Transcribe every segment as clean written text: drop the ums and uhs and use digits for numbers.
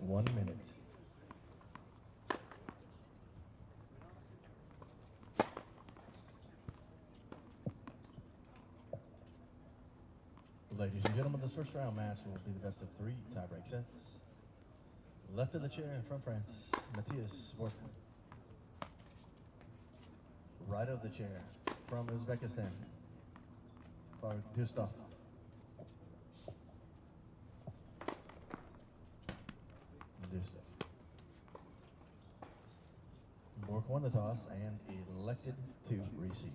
1 minute. Ladies and gentlemen, this first round match will be the best of 3 tie-break sets. Left of the chair from France, Mathias Bourgue. Right of the chair from Uzbekistan, Farrukh Dustov. Borg won the toss and elected to receive.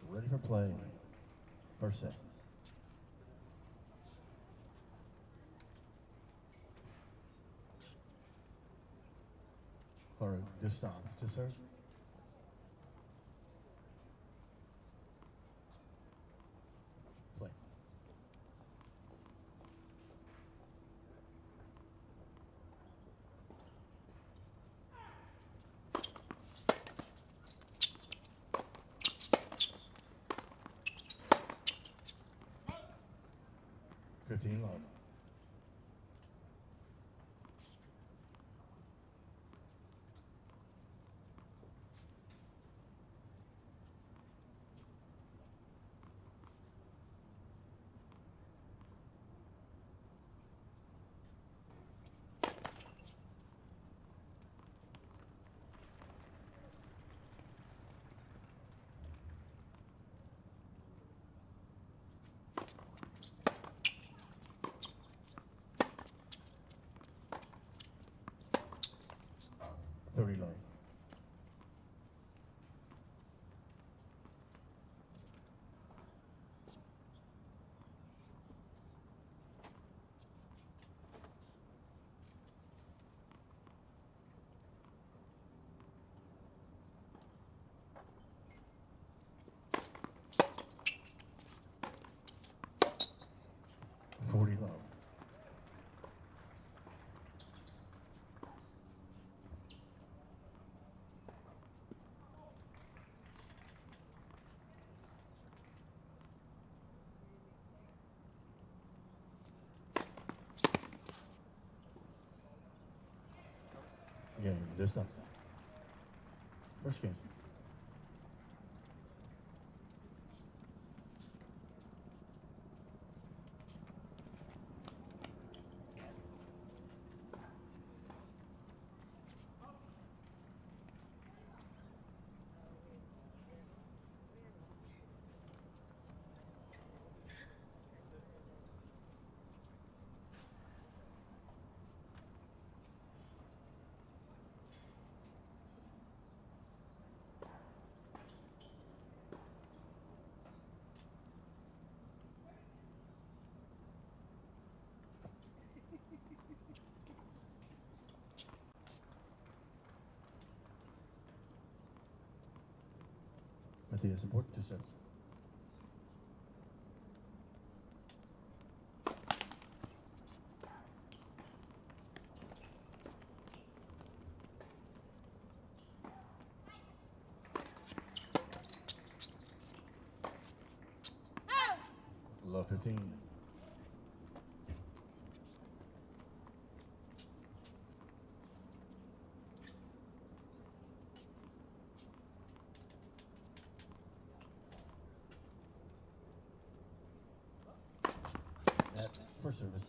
Ready for play. First set. Farrukh Dustov to serve. Play. Love. Love. Game, this time. First game. Mathias Bourgue to serve. Love 15. That's for service.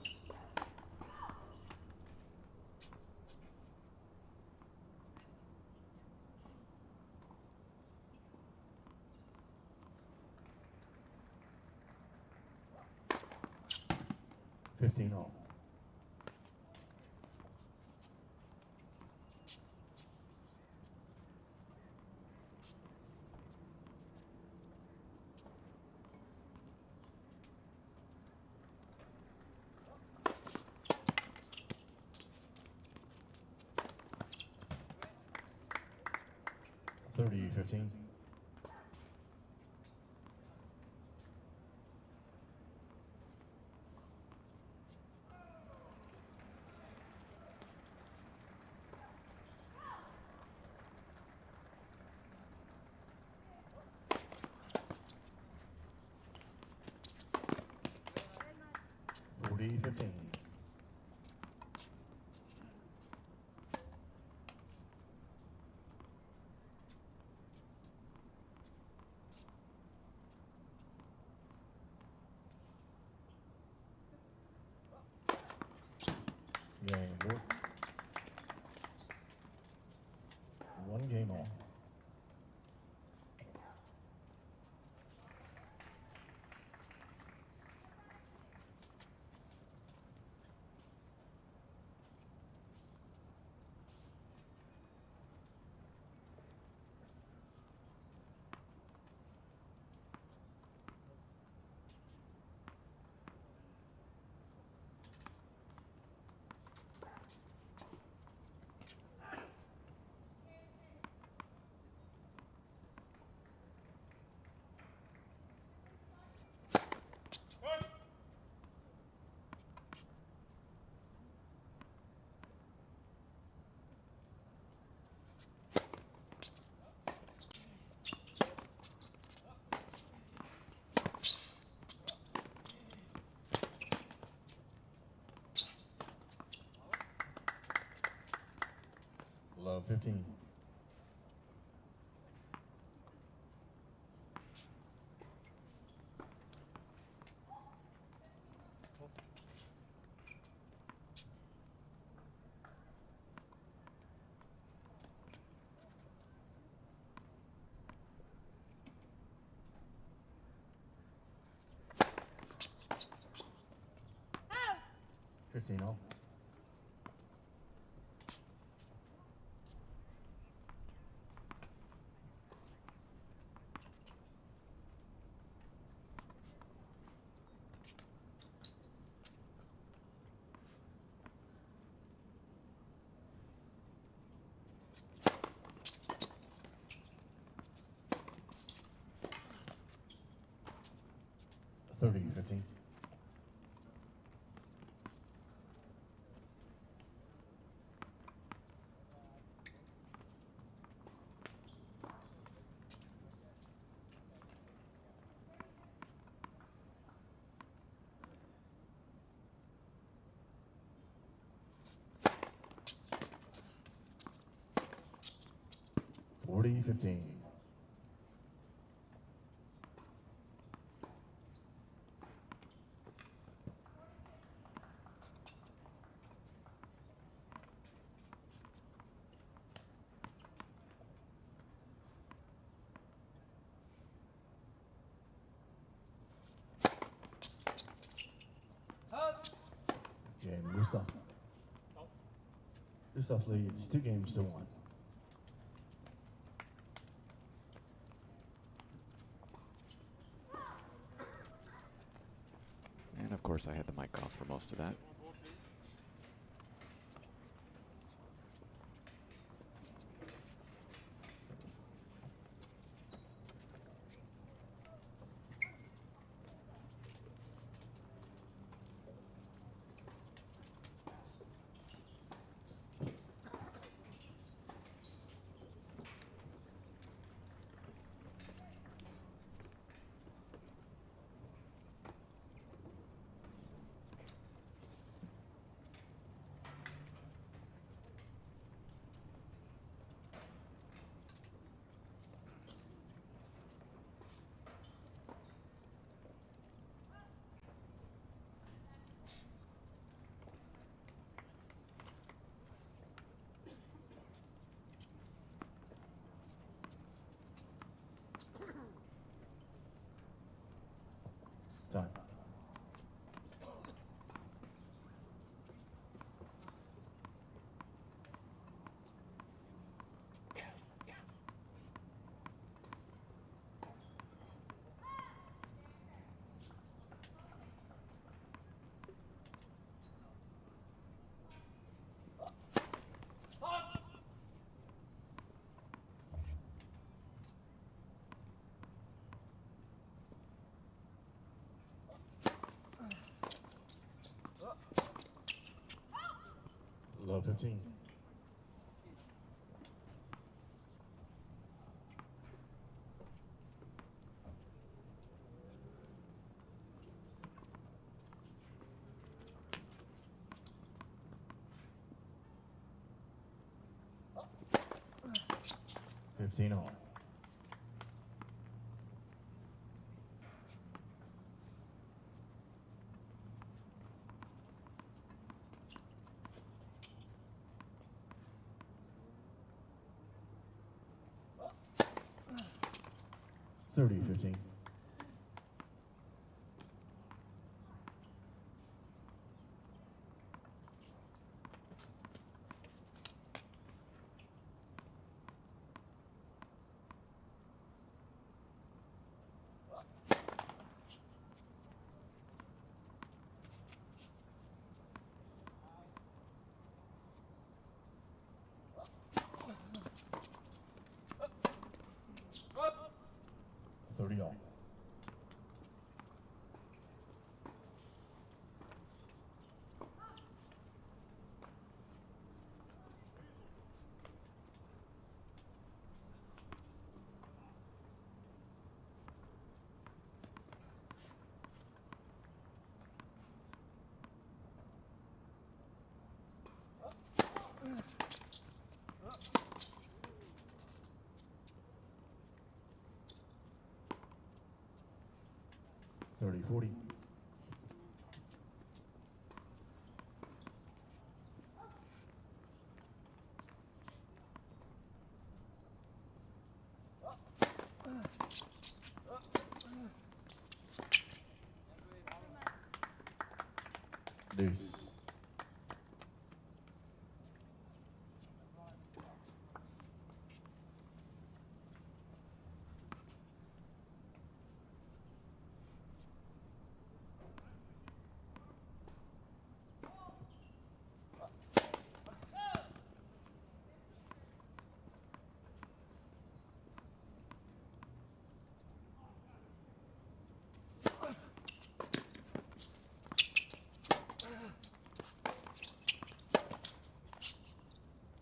$15 all. 30-15. Game Borg. One game all. Love 15. Out. 15 all. Thirty, 15. Forty, 15. Out. Game Dustov. Dustov leads 2 games to 1. And of course I had the mic off for most of that. Low 15. All. $30, 15. All. $30, 40. Deuce.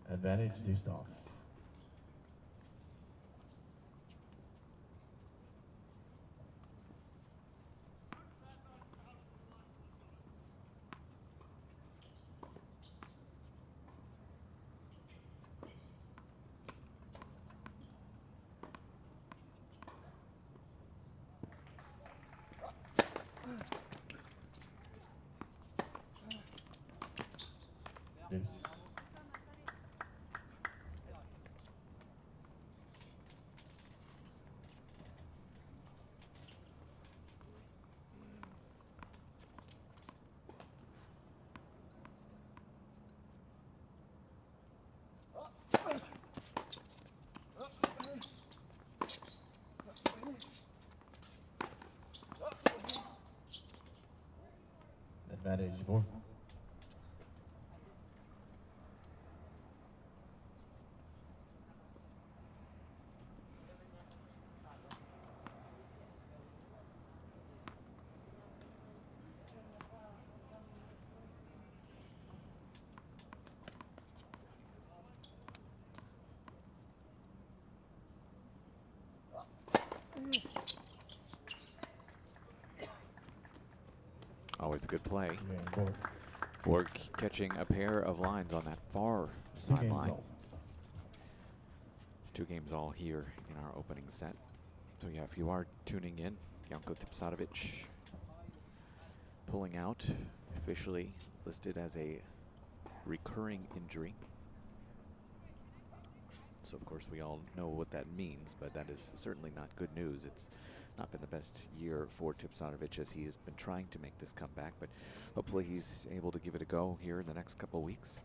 Advantage, Dustov. Deuce. Advantage, Borg. Always a good play. Yeah, Borg. Borg catching a pair of lines on that far sideline. It's 2 games all here in our opening set. So yeah, if you are tuning in, Janko Tipsarevic pulling out, officially listed as a recurring injury. So of course we all know what that means, but that is certainly not good news. It's not been the best year for Tipsarevic as he has been trying to make this comeback, but hopefully he's able to give it a go here in the next couple of weeks.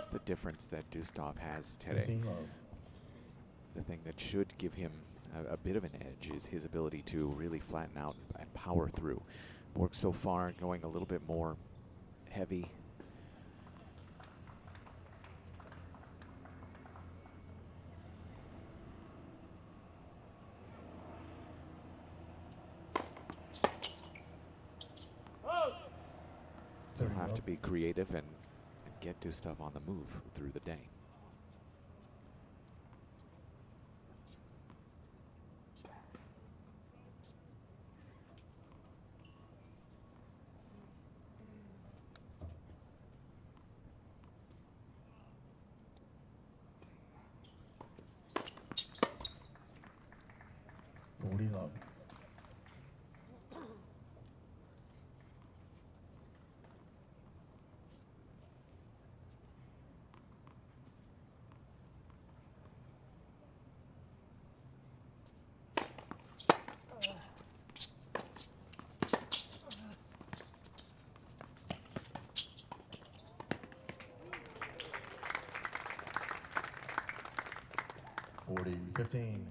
That's the difference that Dustov has today. 15 love. The thing that should give him a bit of an edge is his ability to really flatten out and power through. Borg so far going a little bit more heavy. So have to be creative and get Dustov on the move through the day. Love. Forty, 15.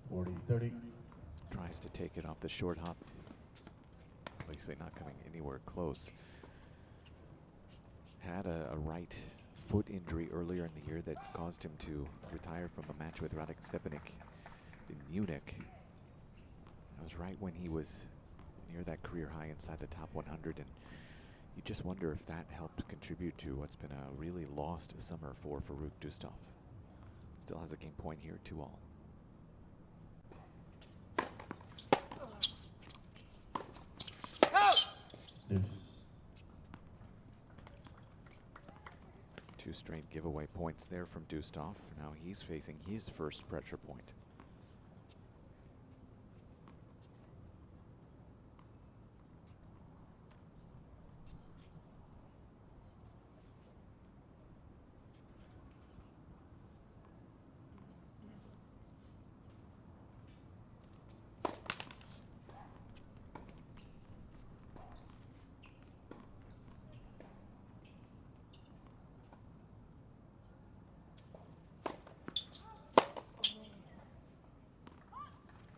Forty, 30. Tries to take it off the short hop. Obviously not coming anywhere close. Had a right foot injury earlier in the year that caused him to retire from a match with Radek Stepanek in Munich. That was right when he was near that career high inside the top 100, and you just wonder if that helped contribute to what's been a really lost summer for Farrukh Dustov. Still has a game point here, 2-all. Deuce. Two straight giveaway points there from Dustov. Now he's facing his first pressure point.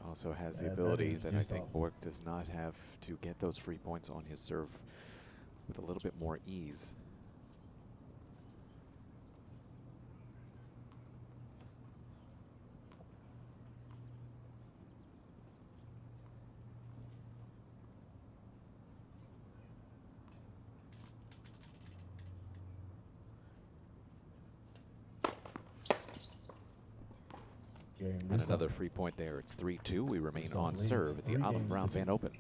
Also has the ability that I think Borg does not have to get those free points on his serve with a little bit more ease. And another free point there. It's 3-2. We remain on serve at the Allen Brown Van Open.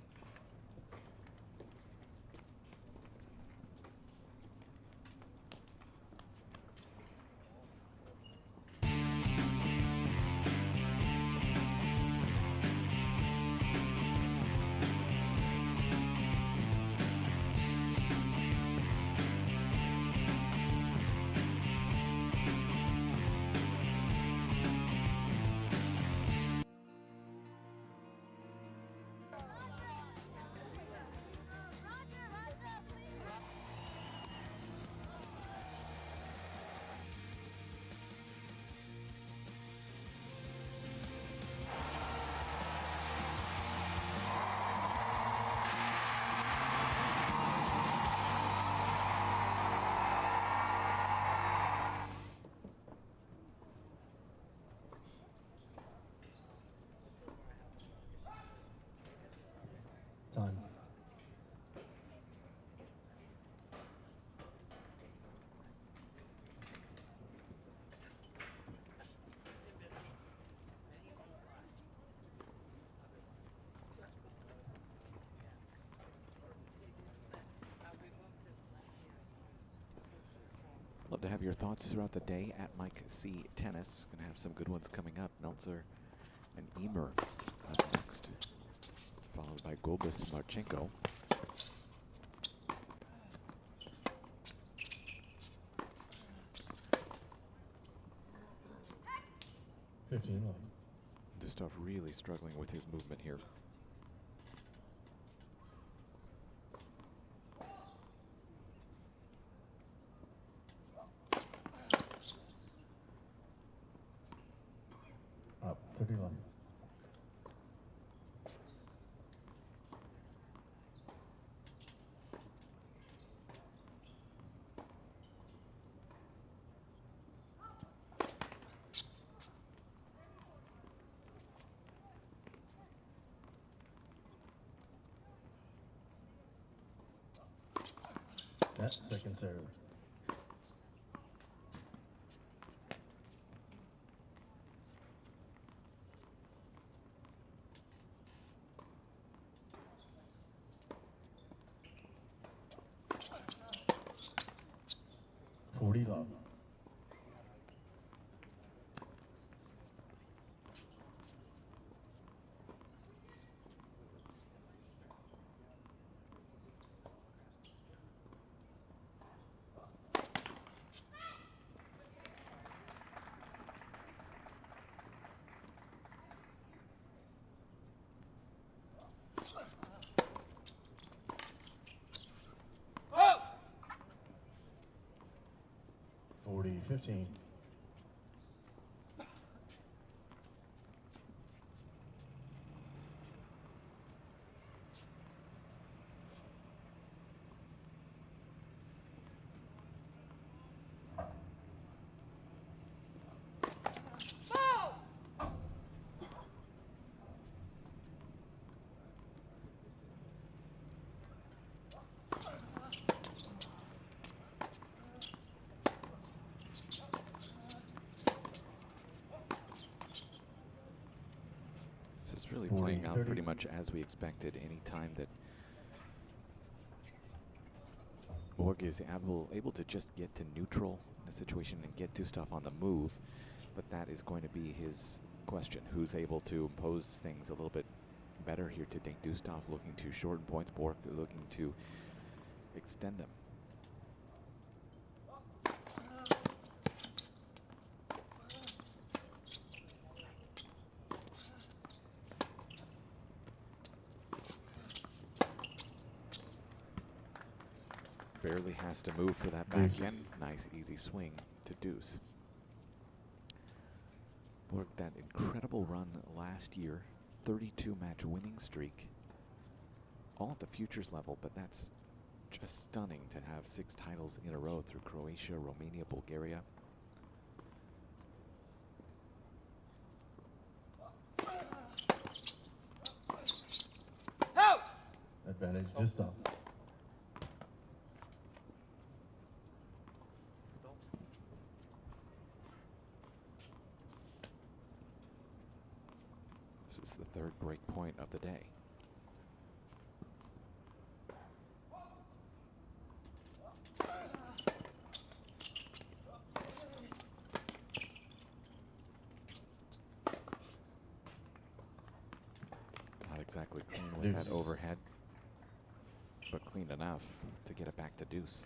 Love to have your thoughts throughout the day at Mike C. Tennis. Gonna have some good ones coming up. Meltzer and Emer up next, followed by Gobus Marchenko. Dustov really struggling with his movement here. Up 31. That second serve. Love. Oh! 40-15. This is really playing out pretty much as we expected. Any time that Borg is able to just get to neutral in a situation and get Dustov on the move, but that is going to be his question. Who's able to impose things a little bit better here today? Dustov looking to shorten points, Borg looking to extend them. Barely has to move for that backhand. Nice, easy swing to deuce. Borg, that incredible run last year, 32-match winning streak, all at the futures level, but that's just stunning to have 6 titles in a row through Croatia, Romania, Bulgaria. Advantage Dustov. This is the third break point of the day. Not exactly clean with that overhead, but clean enough to get it back to deuce.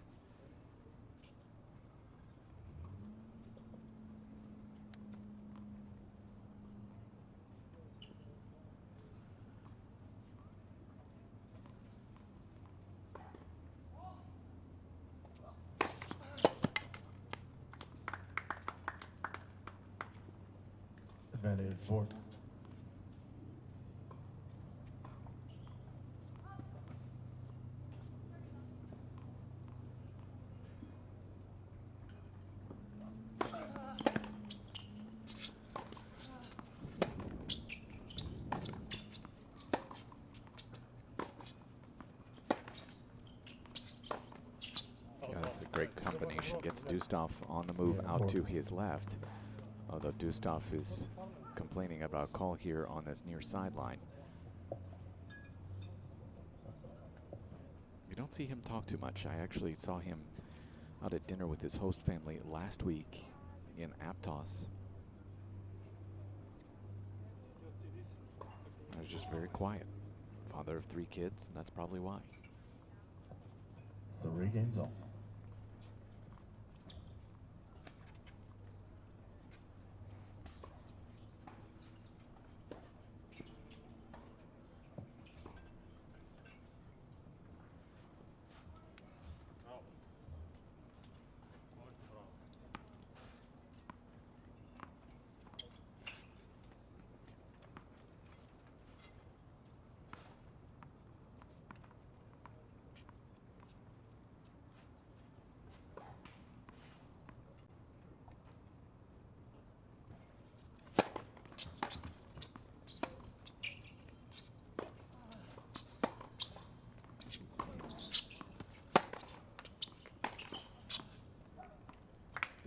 Advantage Borg. Yeah, that's a great combination. Gets Dustov on the move out to his left. Although Dustov is complaining about a call here on this near sideline. You don't see him talk too much. I actually saw him out at dinner with his host family last week in Aptos. I was just very quiet. Father of 3 kids, and that's probably why. 3 games all.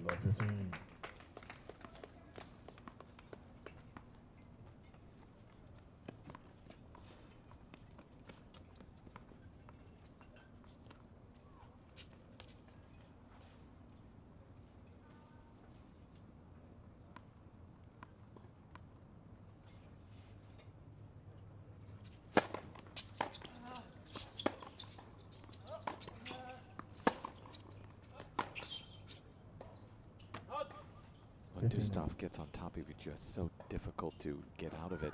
Love 15. When Dustov gets on top of you, just so difficult to get out of it.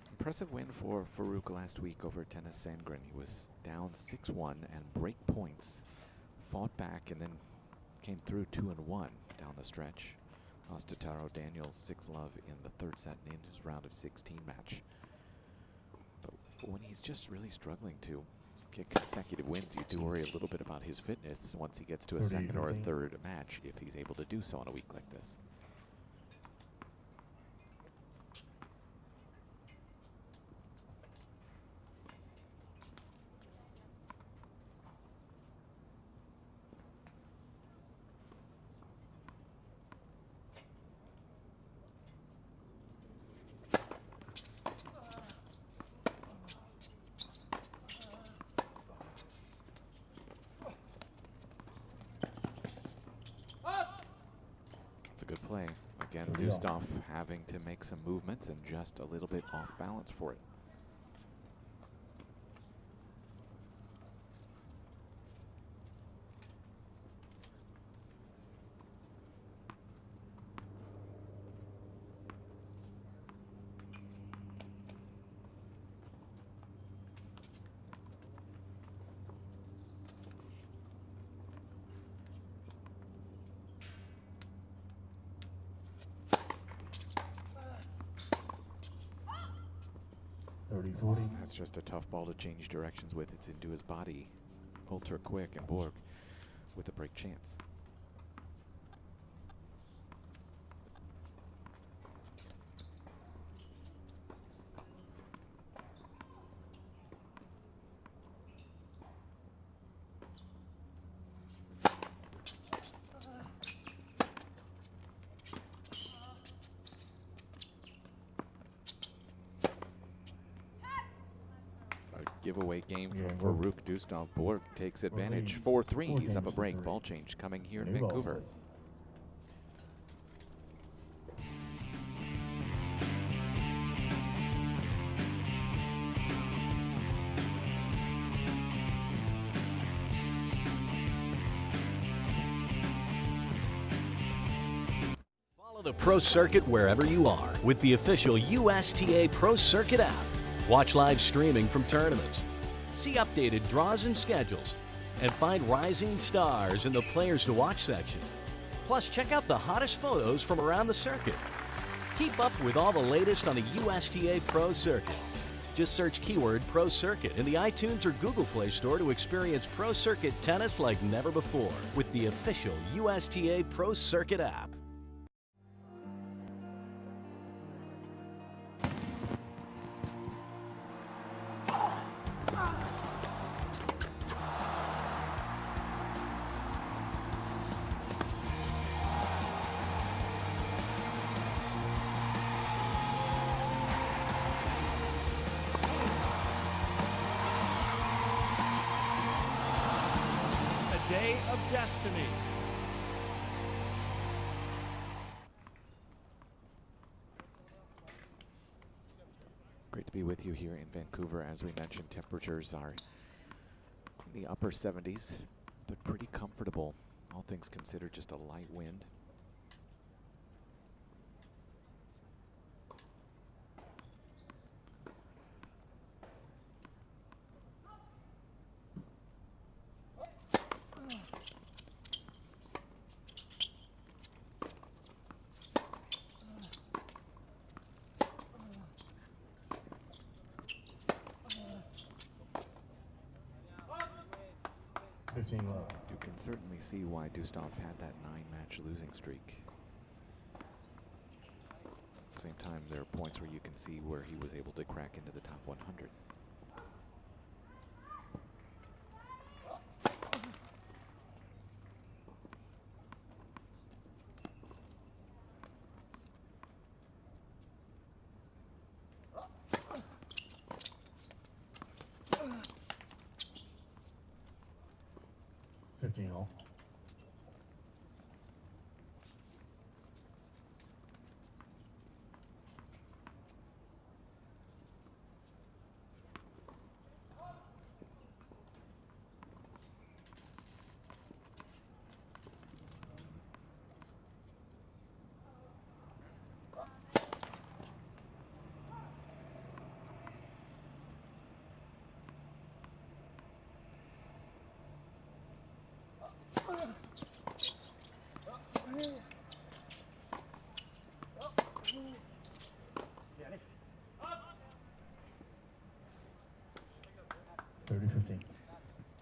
Impressive win for Farrukh last week over Tennis Sandgren. He was down 6-1 and break points. Fought back and then came through 2-1 down the stretch. Lost to Taro Daniels 6-love in the 3rd set in his round of 16 match. But when he's just really struggling to get consecutive wins, you do worry a little bit about his fitness once he gets to a 2nd or a 3rd match, if he's able to do so on a week like this. It's a good play. Again, Dustov having to make some movements and just a little bit off balance for it. That's just a tough ball to change directions with. It's into his body, ultra quick, and Borg with a break chance. Giveaway game from Farrukh Dustov. Borg takes advantage. 4-3. He's up a break. Ball change coming here in Vancouver. Follow the Pro Circuit wherever you are with the official USTA Pro Circuit app. Watch live streaming from tournaments, see updated draws and schedules, and find rising stars in the Players to Watch section. Plus, check out the hottest photos from around the circuit. Keep up with all the latest on the USTA Pro Circuit. Just search keyword Pro Circuit in the iTunes or Google Play Store to experience Pro Circuit tennis like never before with the official USTA Pro Circuit app. of destiny. Great to be with you here in Vancouver. As we mentioned, temperatures are in the upper 70s, but pretty comfortable. All things considered, just a light wind. You can certainly see why Dustov had that 9-match losing streak. At the same time, there are points where you can see where he was able to crack into the top 100. All.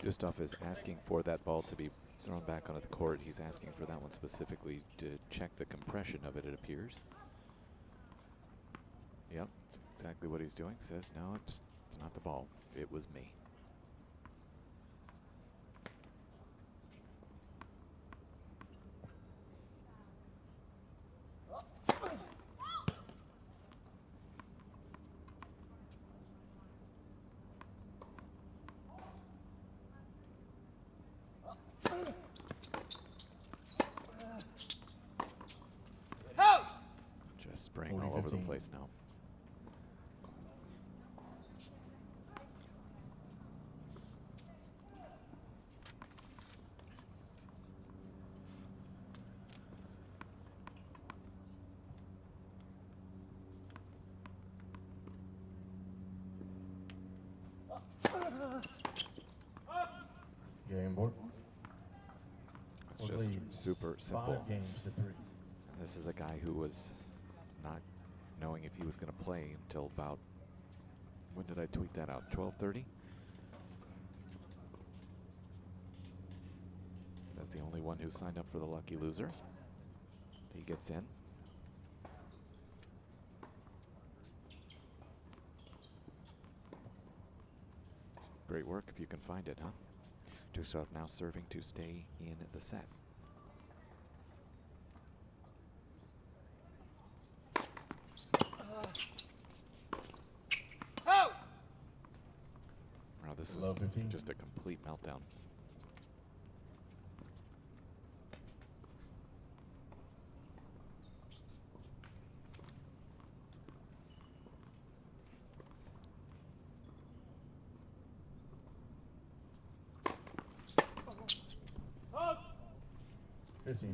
Dustov is asking for that ball to be thrown back onto the court. He's asking for that one specifically to check the compression of it, it appears. Yep, that's exactly what he's doing. Says, no, it's not the ball. It was me. Just spraying all over the place now. Game Borg. It's just super simple. 5 games to 3. And this is a guy who was not knowing if he was going to play until about, when did I tweet that out? 12:30? That's the only one who signed up for the lucky loser. He gets in. Great work if you can find it, huh? Dustov now serving to stay in the set. Wow, this is just a complete meltdown.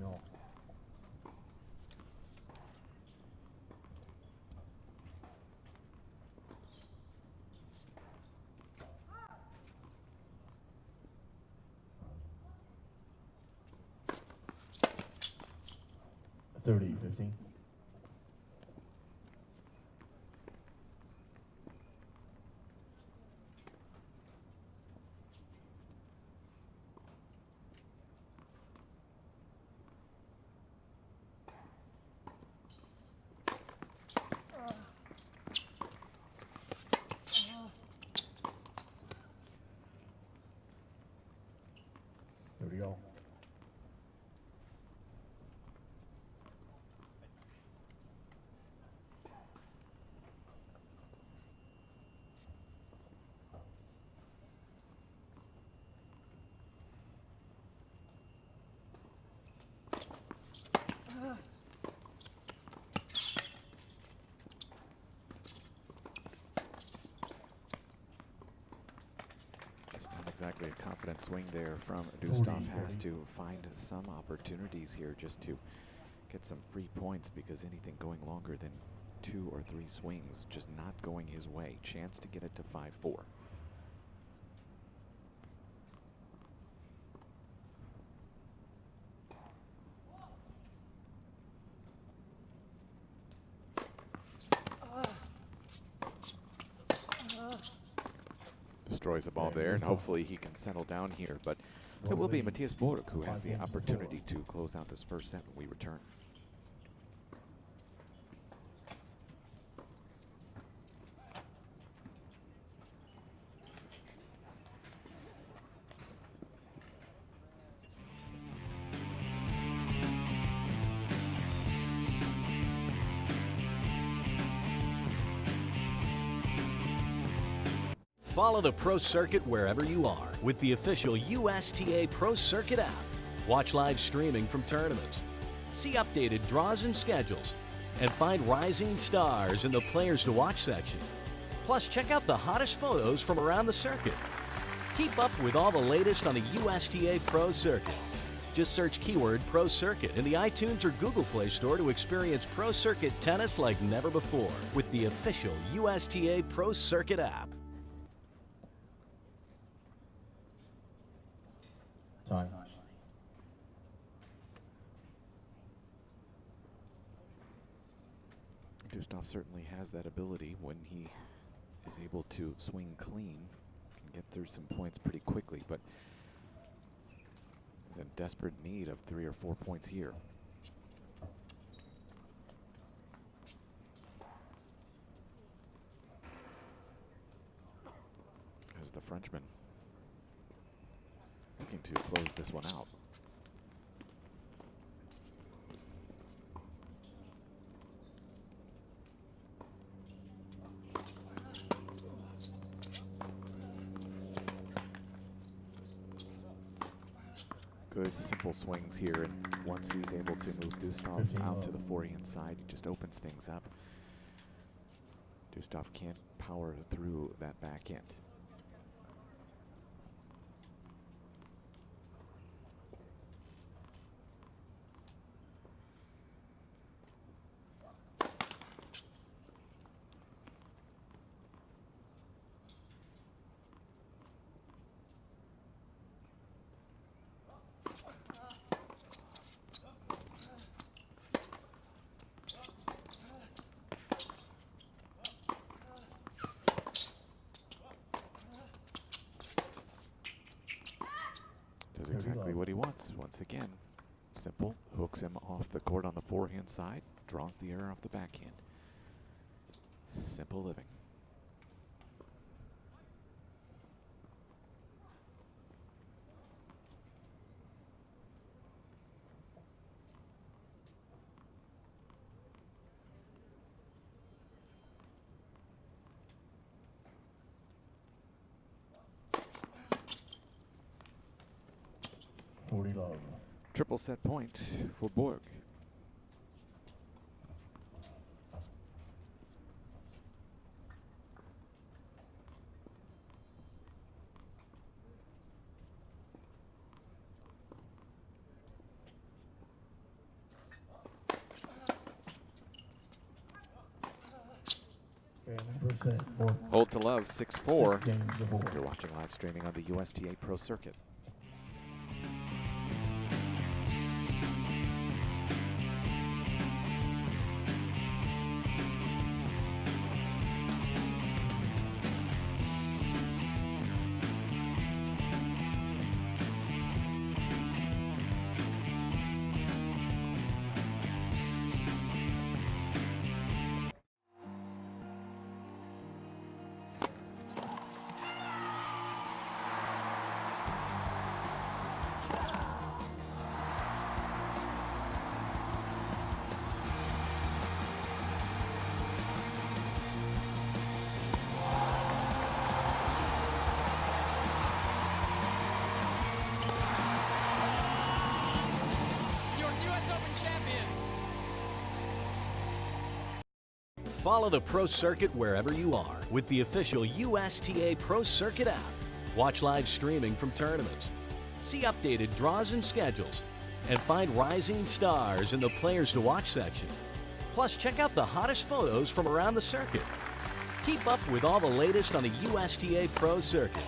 All. $30, 15. All. exactly a confident swing there from Dustov. Has to find some opportunities here just to get some free points, because anything going longer than 2 or 3 swings just not going his way. Chance to get it to 5-4. Destroys the ball there, and hopefully he can settle down here, but it will be Mathias Bourgue who has the opportunity to close out this first set when we return. Follow the Pro Circuit wherever you are with the official USTA Pro Circuit app. Watch live streaming from tournaments, see updated draws and schedules, and find rising stars in the Players to Watch section. Plus, check out the hottest photos from around the circuit. Keep up with all the latest on the USTA Pro Circuit. Just search keyword Pro Circuit in the iTunes or Google Play Store to experience Pro Circuit tennis like never before with the official USTA Pro Circuit app. Time. Dustov certainly has that ability when he is able to swing clean, can get through some points pretty quickly, but he's in desperate need of 3 or 4 points here. As the Frenchman looking to close this one out. Good simple swings here, and once he's able to move Dustov out to the forehand side, he just opens things up. Dustov can't power through that backhand. Does exactly what he wants. Once again, simple, hooks him off the court on the forehand side, draws the error off the backhand. Simple living. Triple set point for Borg. Hold to love, 6-4. You're watching live streaming on the USTA Pro Circuit. Follow the Pro Circuit wherever you are with the official USTA Pro Circuit app. Watch live streaming from tournaments. See updated draws and schedules. And find rising stars in the Players to Watch section. Plus, check out the hottest photos from around the circuit. Keep up with all the latest on the USTA Pro Circuit.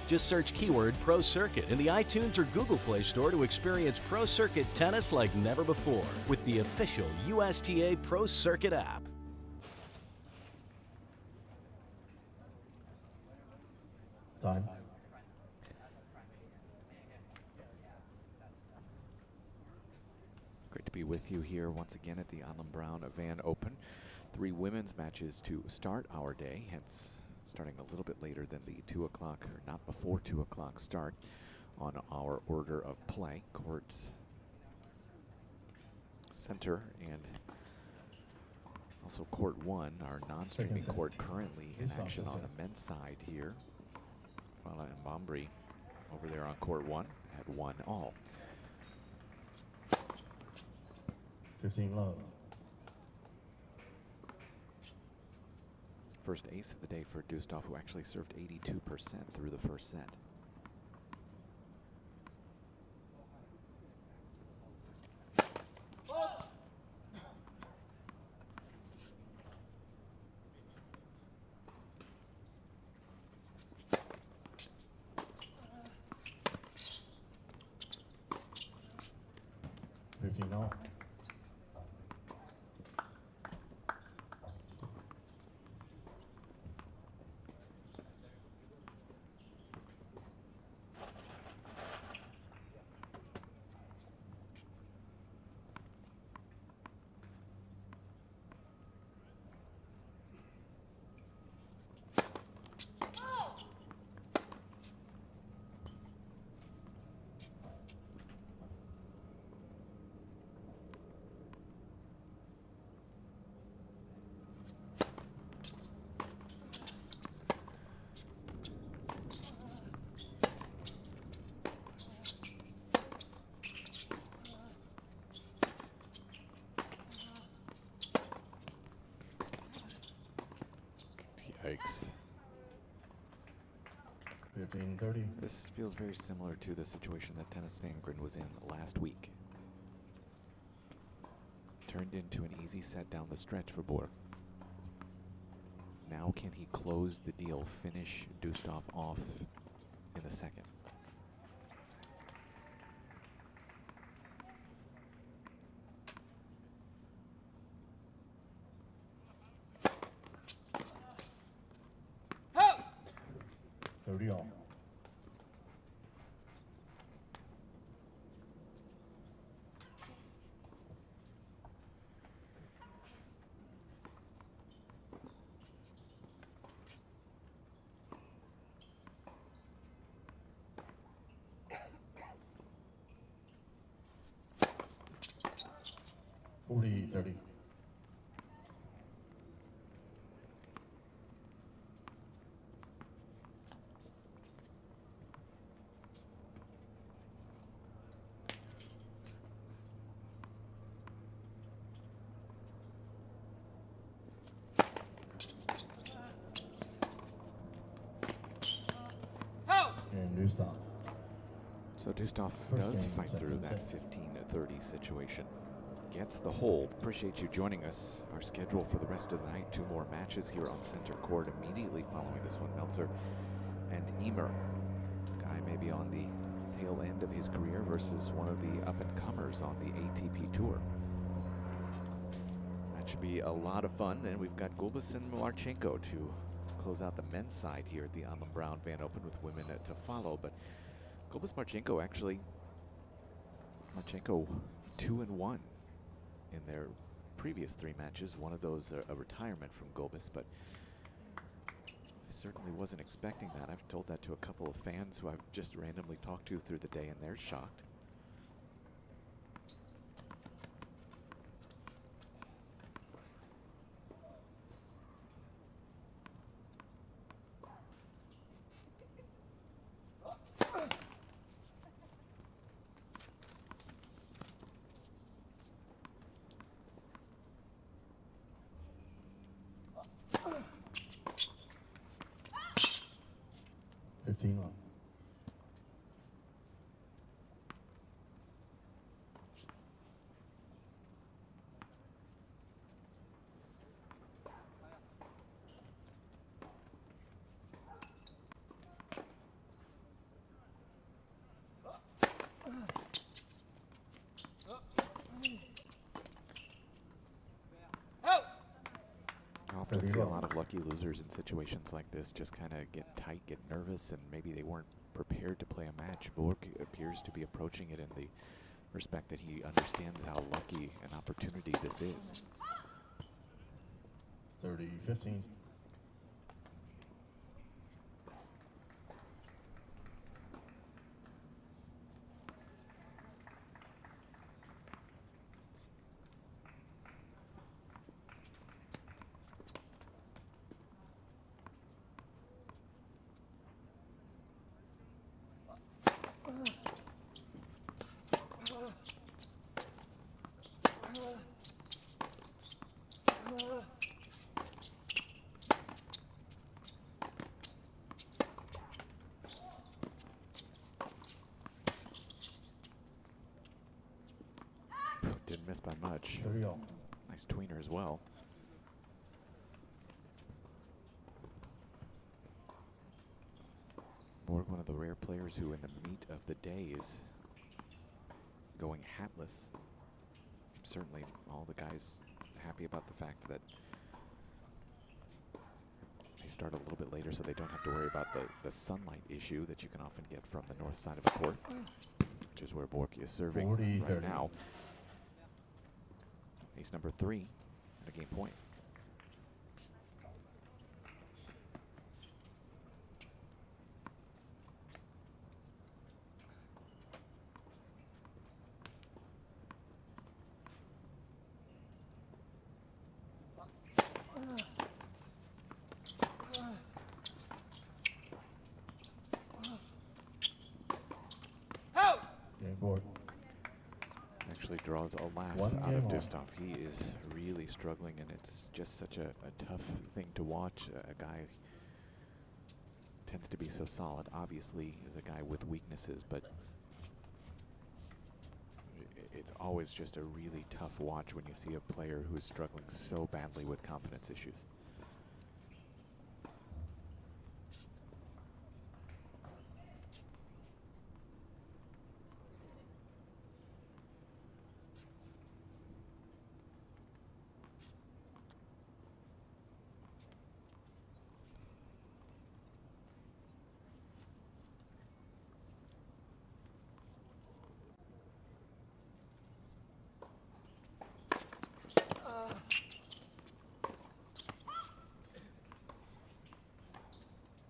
Just search keyword Pro Circuit in the iTunes or Google Play Store to experience Pro Circuit tennis like never before with the official USTA Pro Circuit app. Time. Great to be with you here once again at the Allen Brown Van Open. 3 women's matches to start our day, hence starting a little bit later than the 2 o'clock, or not before 2 o'clock start on our order of play. Courts center and also court 1, our non-streaming court currently in action on the men's side here. Fala and Bombry over there on court 1 at 1-all. 15 love. First ace of the day for Dustov, who actually served 82% through the first set. All. 15-30. This feels very similar to the situation that Tennis Sandgren was in last week. Turned into an easy set down the stretch for Borg. Now can he close the deal, finish Dustov off in the second? All. 40-30. So Dustov does fight through that 15-30 situation. Gets the hold. Appreciate you joining us. Our schedule for the rest of the night, 2 more matches here on center court immediately following this one. Meltzer and Emer. Guy maybe on the tail end of his career versus one of the up-and-comers on the ATP Tour. That should be a lot of fun. Then we've got Gulbis and Marchenko to close out the men's side here at the Allen Brown Van Open, with women to follow. But Gulbis Marchenko actually, Marchenko 2-1 in their previous 3 matches. One of those a retirement from Gulbis, but I certainly wasn't expecting that. I've told that to a couple of fans who I've just randomly talked to through the day, and they're shocked. often 30 see a all. lot of lucky losers in situations like this just kind of get tight, get nervous, and maybe they weren't prepared to play a match. Bourgue appears to be approaching it in the respect that he understands how lucky an opportunity this is. 30-15. Didn't miss by much. 30 all. Nice tweener as well. Borg, one of the rare players who in the meat of the day is going hatless. Certainly all the guys happy about the fact that they start a little bit later so they don't have to worry about the sunlight issue that you can often get from the north side of a court, which is where Borg is serving 40, right 30. now. Ace number 3 at a game point. Game Borg. Actually draws a laugh One out of game on. Dustov. He is really struggling, and it's just such a tough thing to watch. A guy tends to be so solid. Obviously, is a guy with weaknesses, but it's always just a really tough watch when you see a player who is struggling so badly with confidence issues.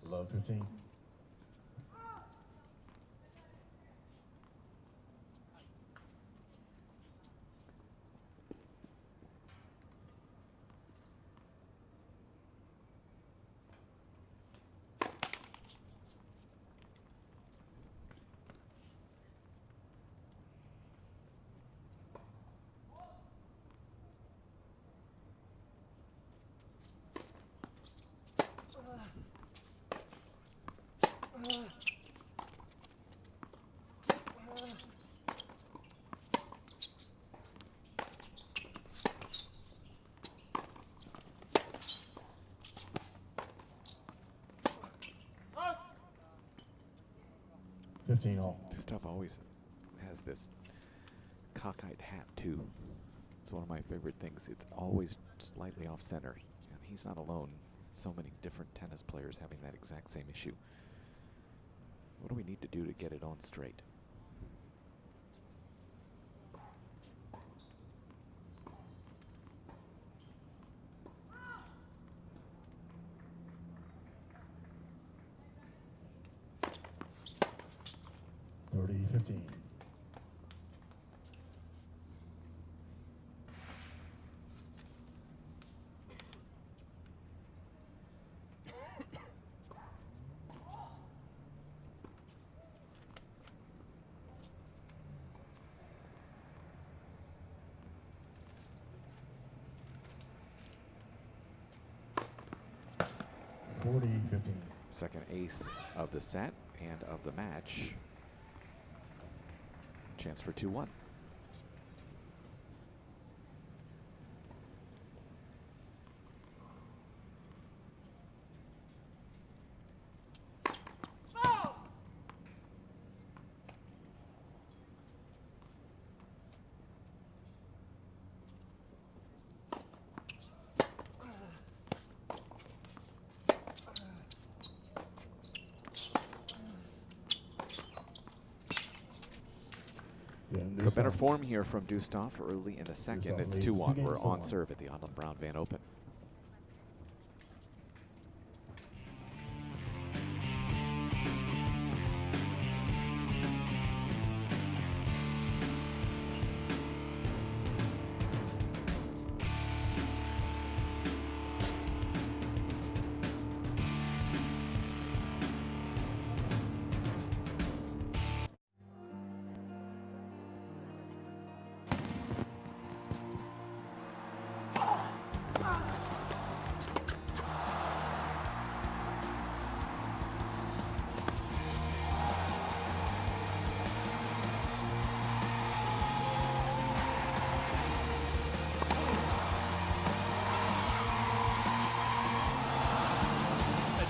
Love 15. All. Dustov always has this cockeyed hat too. It's one of my favorite things. It's always slightly off center, and he's not alone. So many different tennis players having that exact same issue. What do we need to do to get it on straight? $30-15. Second ace of the set and of the match. Chance for 2-1. better form here from Dustov early in the second. It's 2-1. We're on serve at the Adlam Brown Van Open.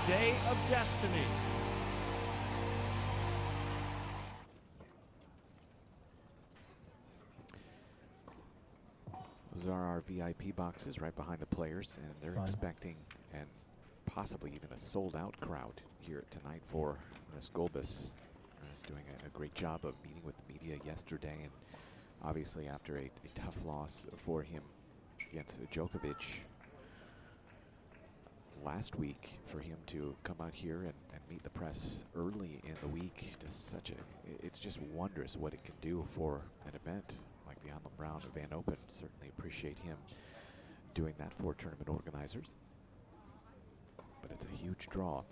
Day of destiny. Those are our VIP boxes right behind the players, and they're expecting and possibly even a sold-out crowd here tonight for Ernest Gulbis. Ernest doing a great job of meeting with the media yesterday, and obviously after a tough loss for him against Djokovic last week, for him to come out here and meet the press early in the week, it's just wondrous what it can do for an event like the Adlam Brown Van Open. Certainly appreciate him doing that for tournament organizers. But it's a huge draw.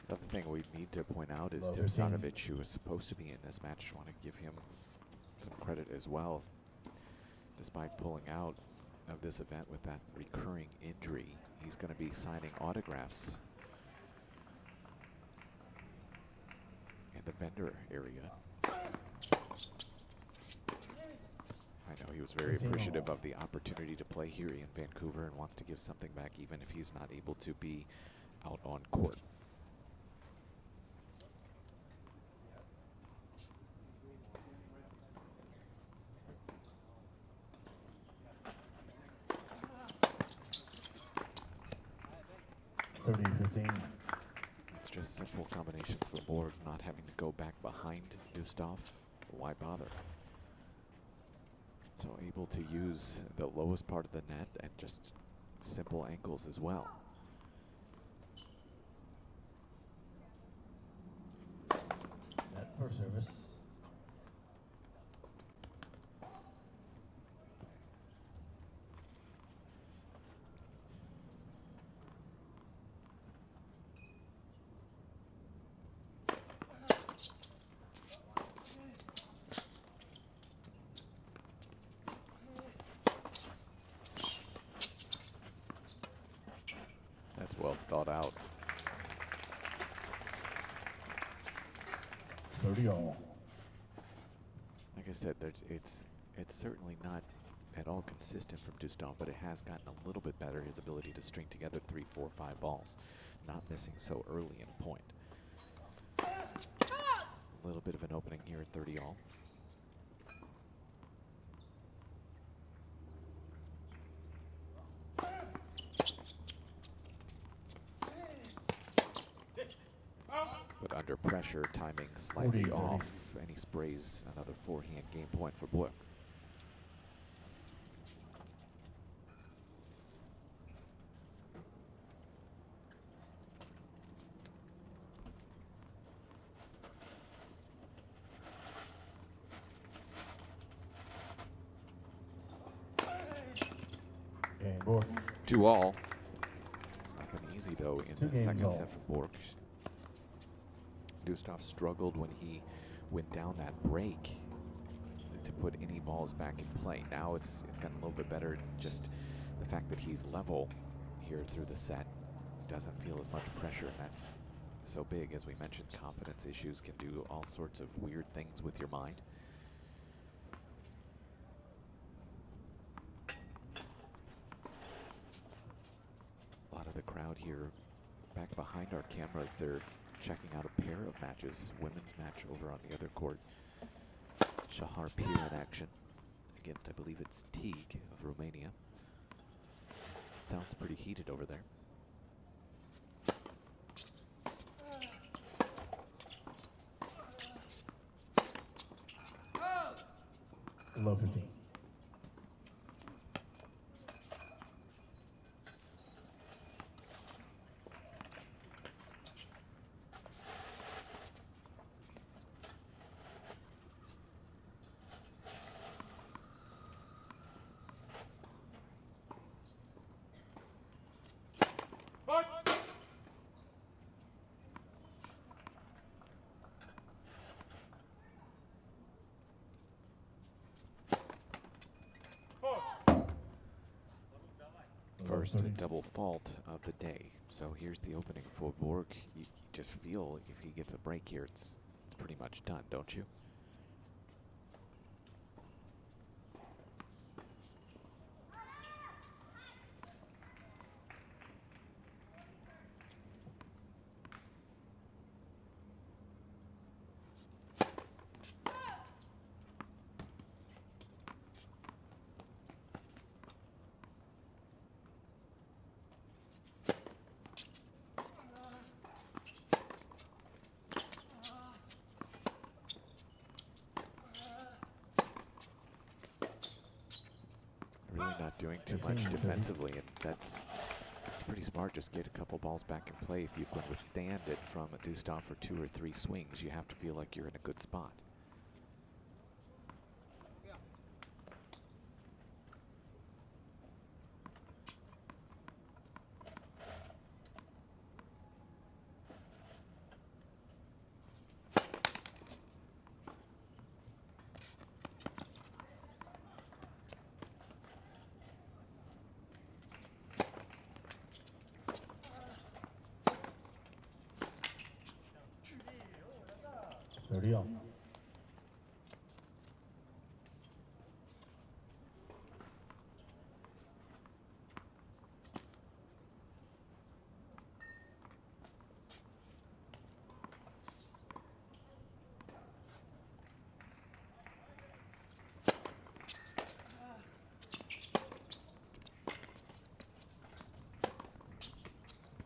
Another thing we need to point out is Tipsarevic, who was supposed to be in this match. I want to give him some credit as well. Despite pulling out of this event with that recurring injury, he's going to be signing autographs in the vendor area. I know he was very appreciative of the opportunity to play here in Vancouver and wants to give something back even if he's not able to be out on court. It's just simple combinations for Borg, not having to go back behind Dustov. Why bother? So able to use the lowest part of the net and just simple angles as well. Net for service. Well thought out. 30-all. Like I said, it's certainly not at all consistent from Dustov, but it has gotten a little bit better. His ability to string together 3, 4, 5 balls, not missing so early in a point. A little bit of an opening here at 30-all. But under pressure, timing slightly off, and he sprays another forehand game point for Bourgue. And Borg. 2-all. It's not been easy though in the second set for Borg. Dustov struggled when he went down that break to put any balls back in play. Now it's gotten a little bit better. Just the fact that he's level here through the set, doesn't feel as much pressure. That's so big. As we mentioned, confidence issues can do all sorts of weird things with your mind. A lot of the crowd here back behind our cameras, they're checking out a pair of matches. Women's match over on the other court. Shahar Pir in action against, I believe it's Teague of Romania. Sounds pretty heated over there. Low 15. First double fault of the day. So here's the opening for Borg. You just feel if he gets a break here, it's pretty much done, don't you? Really not doing too much defensively, and that's pretty smart. Just get a couple balls back in play. If you can withstand it from a Dustov for 2 or 3 swings, you have to feel like you're in a good spot. All.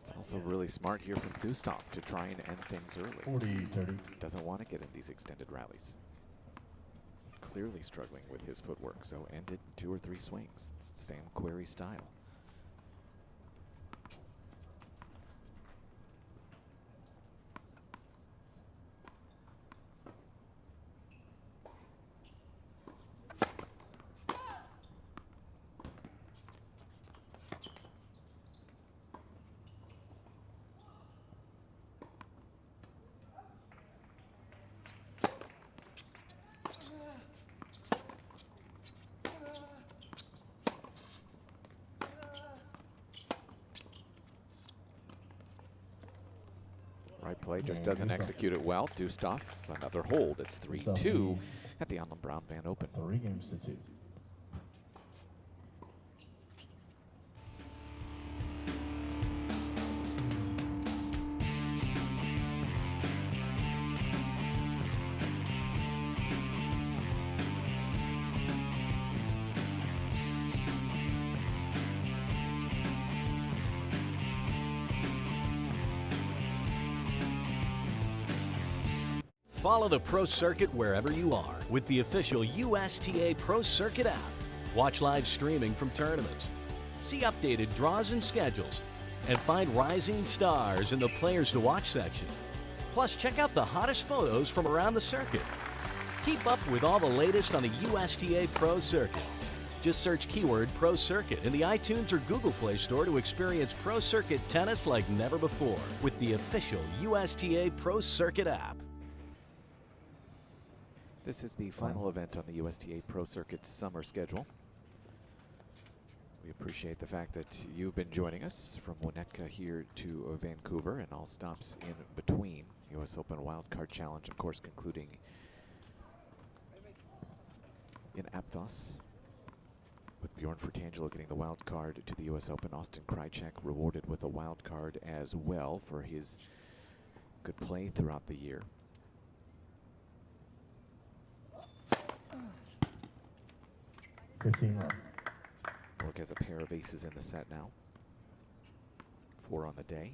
It's also really smart here from Dustov to try and end things early. 40-30. Doesn't want to get in these extended rallies. Clearly struggling with his footwork, so ended 2 or 3 swings. It's Sam Querrey style. Right play just doesn't execute it well. Dustov, another hold. It's 3-2 at the Allen Brown Van Open. 3 games to 2. Follow the Pro Circuit wherever you are with the official USTA Pro Circuit app. Watch live streaming from tournaments, see updated draws and schedules, and find rising stars in the Players to Watch section. Plus, check out the hottest photos from around the circuit. Keep up with all the latest on the USTA Pro Circuit. Just search keyword Pro Circuit in the iTunes or Google Play Store to experience Pro Circuit tennis like never before with the official USTA Pro Circuit app. This is the final event on the USTA Pro Circuit's summer schedule. We appreciate the fact that you've been joining us from Winnetka here to Vancouver and all stops in between. US Open Wildcard Challenge, of course, concluding in Aptos, with Bjorn Furtangelo getting the wild card to the US Open. Austin Krajicek rewarded with a wild card as well for his good play throughout the year. Borg has a pair of aces in the set now. 4 on the day.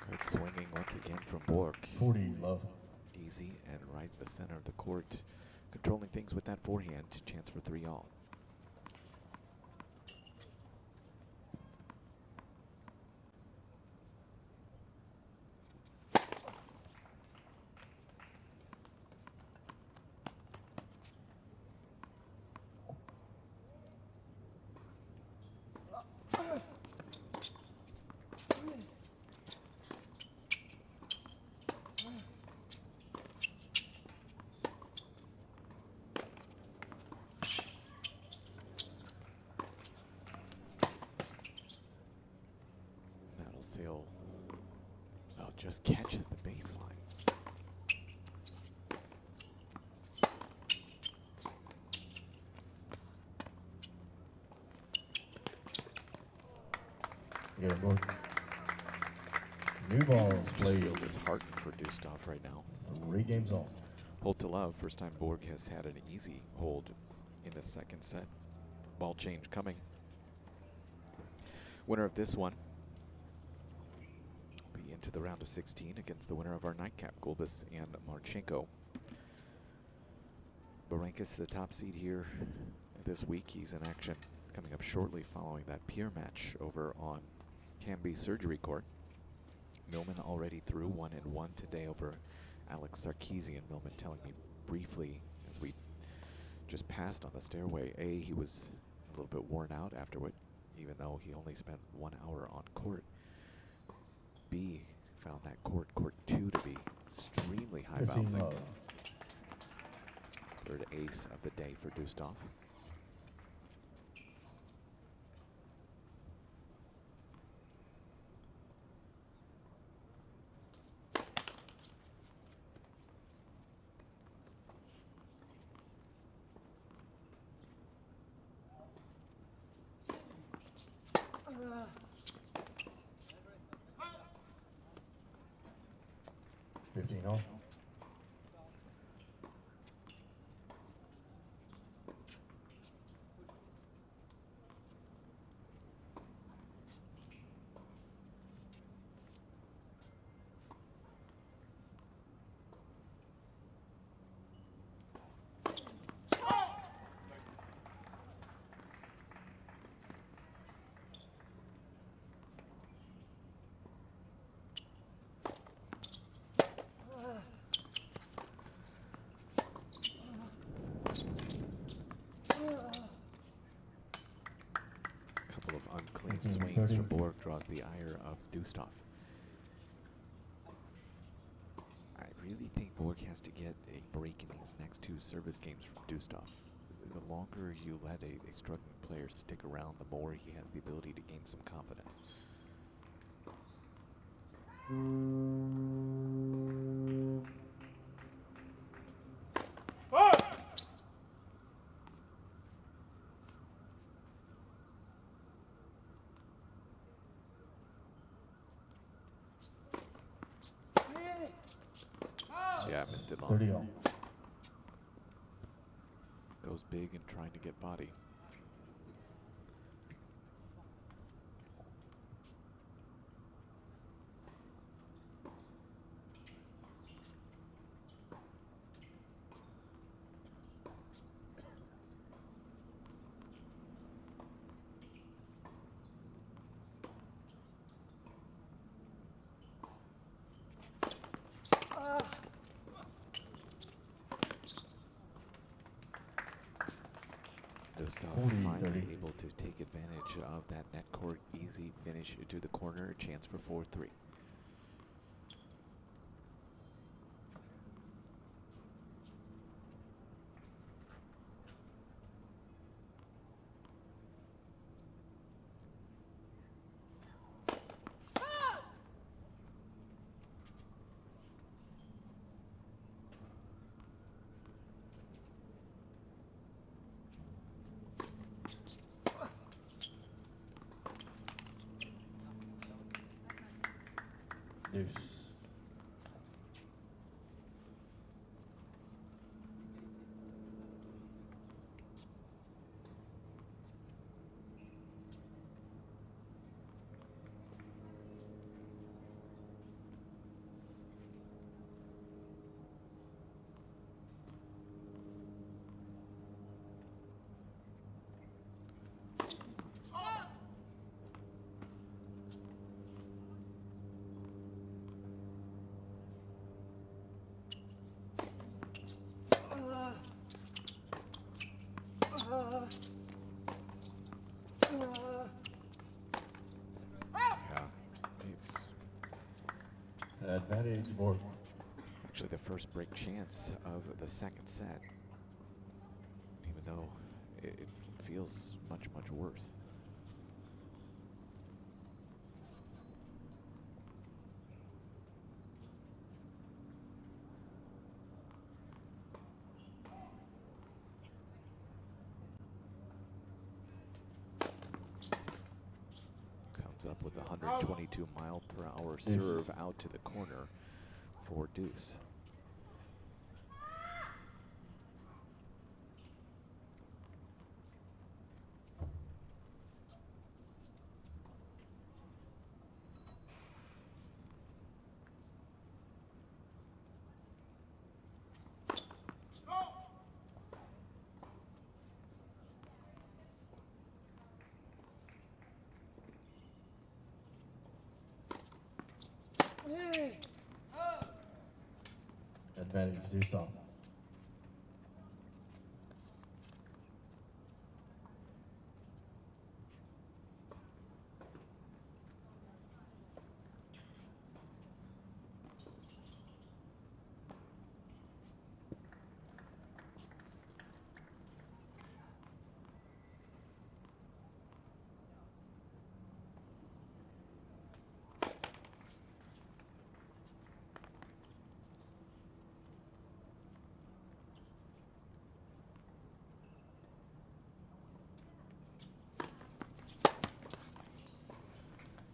Good swinging once again from Borg. 40 love. Easy and right in the center of the court. Controlling things with that forehand. Chance for 3-all. Sail, oh, just catches the baseline. Yeah, Borg. New balls Just played. feel disheartened for Dustov right now. 3 games all. Hold to love. First time Borg has had an easy hold in the second set. Ball change coming. Winner of this one be into the round of 16 against the winner of our nightcap, Gulbis and Marchenko. Berankis, the top seed here this week. He's in action coming up shortly following that peer match over on Canby Surgery Court. Millman already through 1-1 today over Alex Sarkeesian. Millman telling me briefly as we just passed on the stairway, A, he was a little bit worn out afterward, even though he only spent 1 hour on court. B, found that court 2 to be extremely high bouncing. Third ace of the day for Dustov. All. Unclean swings from Borg draws the ire of Dustov. I really think Borg has to get a break in these next 2 service games from Dustov. The longer you let a struggling player stick around, the more he has the ability to gain some confidence. Yeah, missed it long. 30 all. goes big and trying to get body. Dustov finally able to take advantage of that net court easy finish to the corner, a chance for 4-3. Deuce. Advantage Borg. It's actually the first break chance of the second set, even though it feels much, much worse. Up with a 122-mile-per-hour serve out to the corner for Deuce. Advantage Dustov.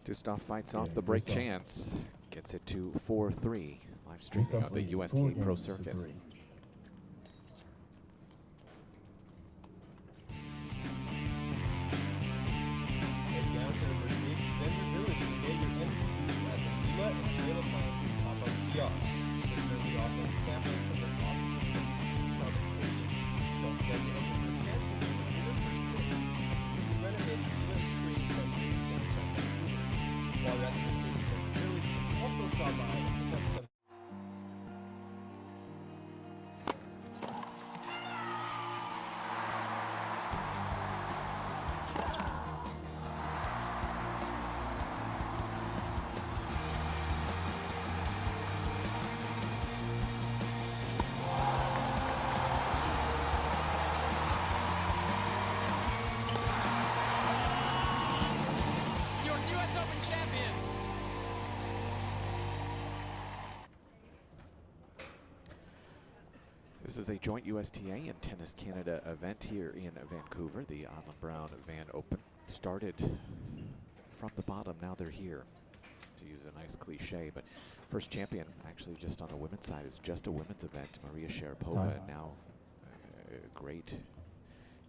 Dustov fights off the break chance, gets it to 4-3. Live streaming on the USTA Pro Circuit. This is a joint USTA and Tennis Canada event here in Vancouver. The Adlam Brown Van Open started from the bottom. Now they're here, to use a nice cliche. But first champion, actually just on the women's side, it's just a women's event. Maria Sharapova, and now a great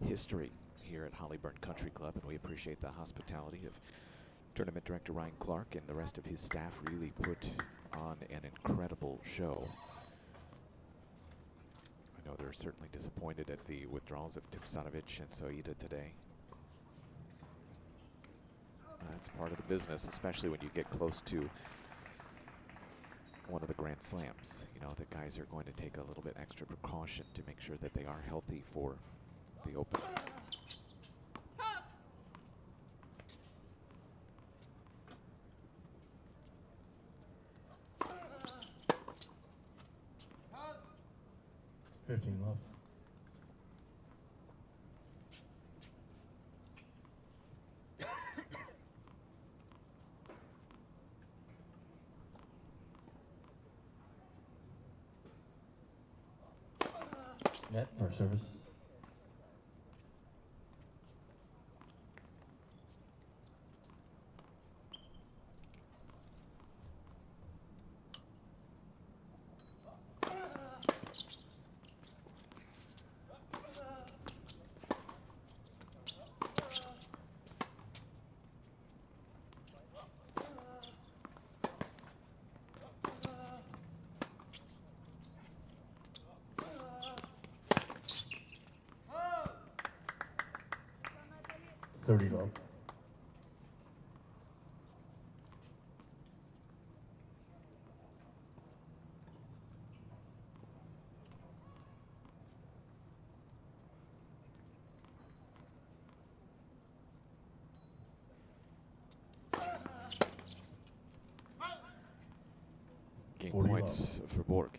history here at Hollyburn Country Club, and we appreciate the hospitality of Tournament Director Ryan Clark and the rest of his staff. Really put on an incredible show. I know they're certainly disappointed at the withdrawals of Tipsarevic and Soida today. That's part of the business, especially when you get close to one of the Grand Slams. You know, the guys are going to take a little bit extra precaution to make sure that they are healthy for the Open. Love. Net for service. Love. Game points for Borg.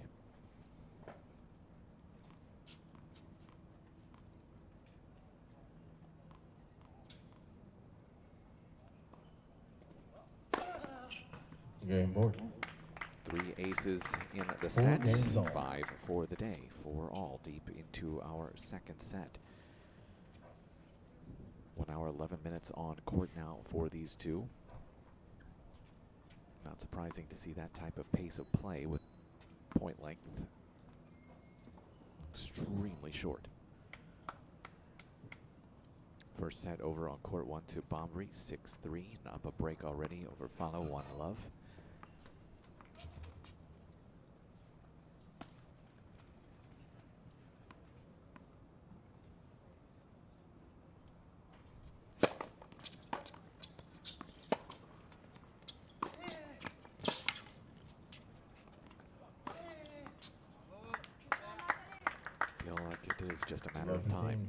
Game Borg. 3 aces in the set, 5 for the day, 4 all deep into our second set. 1 hour, 11 minutes on court now for these two. Not surprising to see that type of pace of play with point length extremely short. First set over on court 1 to Bombry, 6-3, up a break already over Farrukh, 1-love. Feel like it is just a matter of time.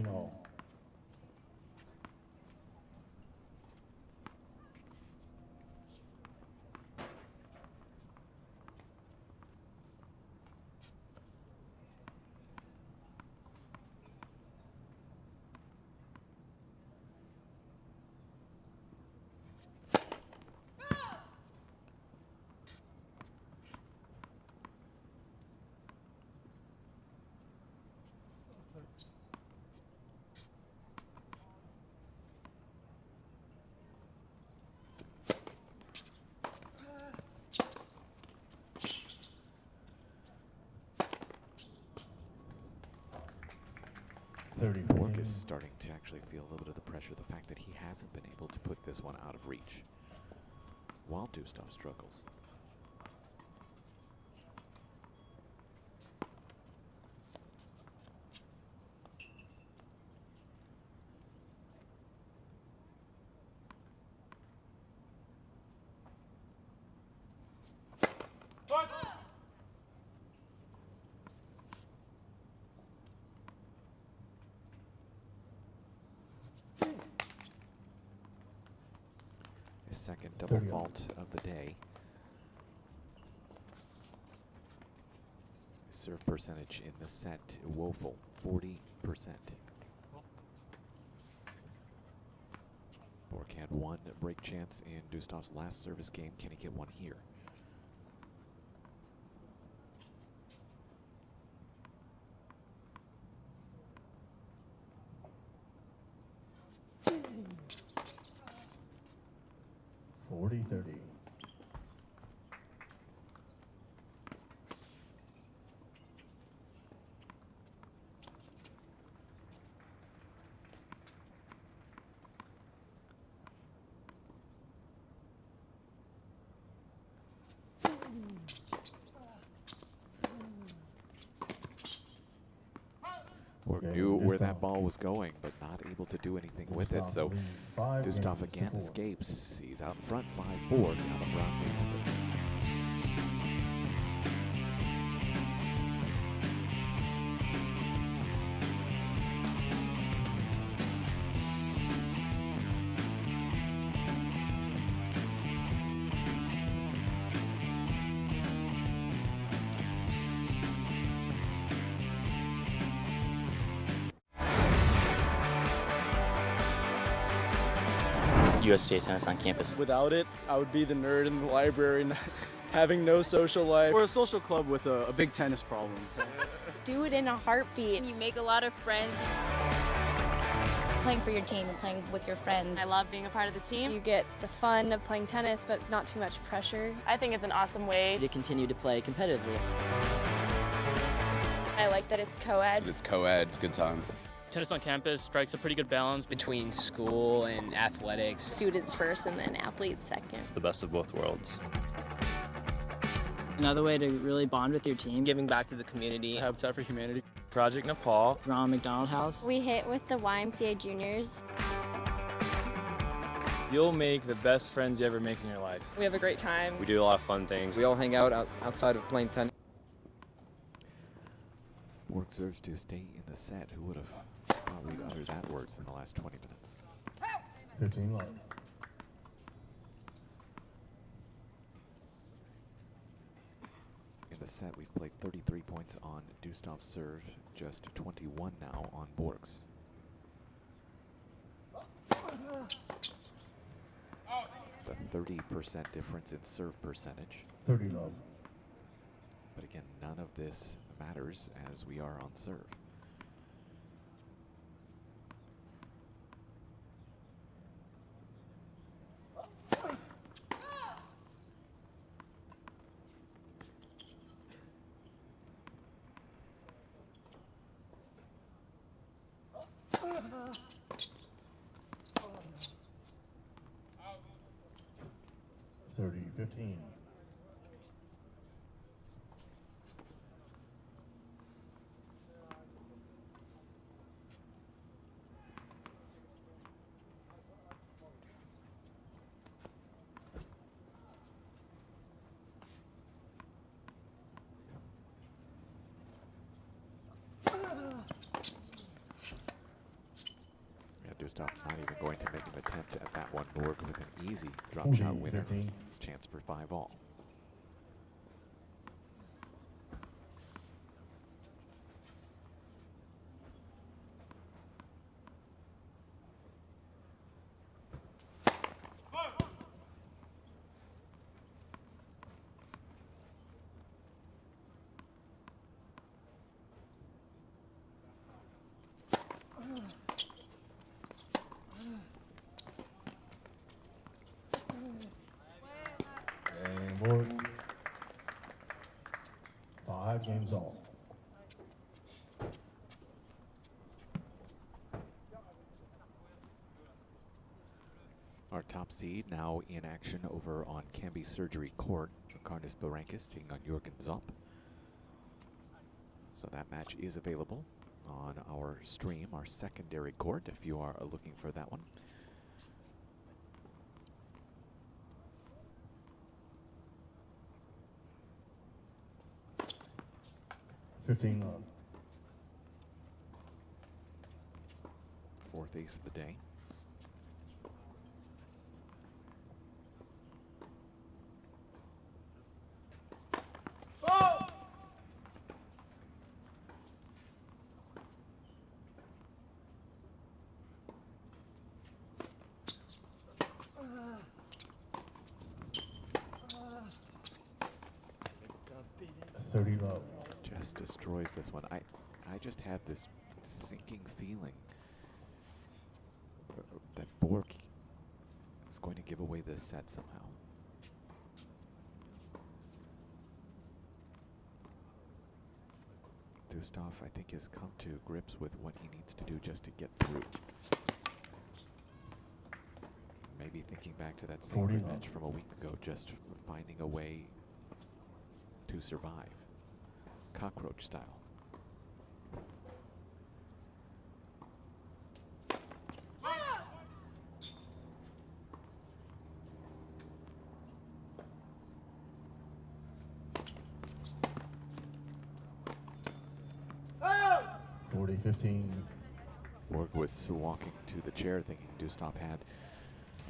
All. Borg is starting to actually feel a little bit of the pressure, the fact that he hasn't been able to put this one out of reach, while Dustov struggles. Second double fault of the day. serve percentage in the set, woeful, 40%. Borg had one break chance in Dustov's last service game. Can he get one here? $40-30. Borg knew where that ball was going, but not able to do anything with it. So Dustov again escapes. He's out in front, 5-4 down the Brown family. USTA tennis on campus. Without it, I would be the nerd in the library, having no social life. We're a social club with a big tennis problem. Do it in a heartbeat. You make a lot of friends. Playing for your team and playing with your friends. I love being a part of the team. You get the fun of playing tennis, but not too much pressure. I think it's an awesome way To continue to play competitively. I like that it's co-ed. It's co-ed, it's a good time. Tennis on campus strikes a pretty good balance Between school and athletics. Students first and then athletes second. It's the best of both worlds. Another way to really bond with your team. Giving back to the community. Habitat for Humanity. Project Nepal. Ronald McDonald House. We hit with the YMCA juniors. You'll make the best friends you ever make in your life. We have a great time. We do a lot of fun things. We all hang out outside of playing tennis. Borg serves to stay in the set. Who would have thought we'd utter that words in the last 20 minutes? 15 love. In the set, we've played 33 points on Dustov's serve, just 21 now on Borg's. The 30% difference in serve percentage. 30 love. But again, none of this matters as we are on serve. $30-15. Dustov not even going to make an attempt at that one. Borg with an easy drop shot winner. 13. Chance for 5-all. And Borg. 5 games all. Our top seed now in action over on Canby Surgery Court. Karnis Barankis taking on Jürgen Zopp. So that match is available on our stream, our secondary court, if you are looking for that one. $15 love. Fourth ace of the day. just destroys this one. I just had this sinking feeling that Borg is going to give away this set somehow. Dustov, I think, has come to grips with what he needs to do just to get through. Maybe thinking back to that same match from a week ago, just finding a way to survive, cockroach style. Oh! 40-15. Borg was walking to the chair thinking Dustov had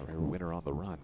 a rare winner on the run.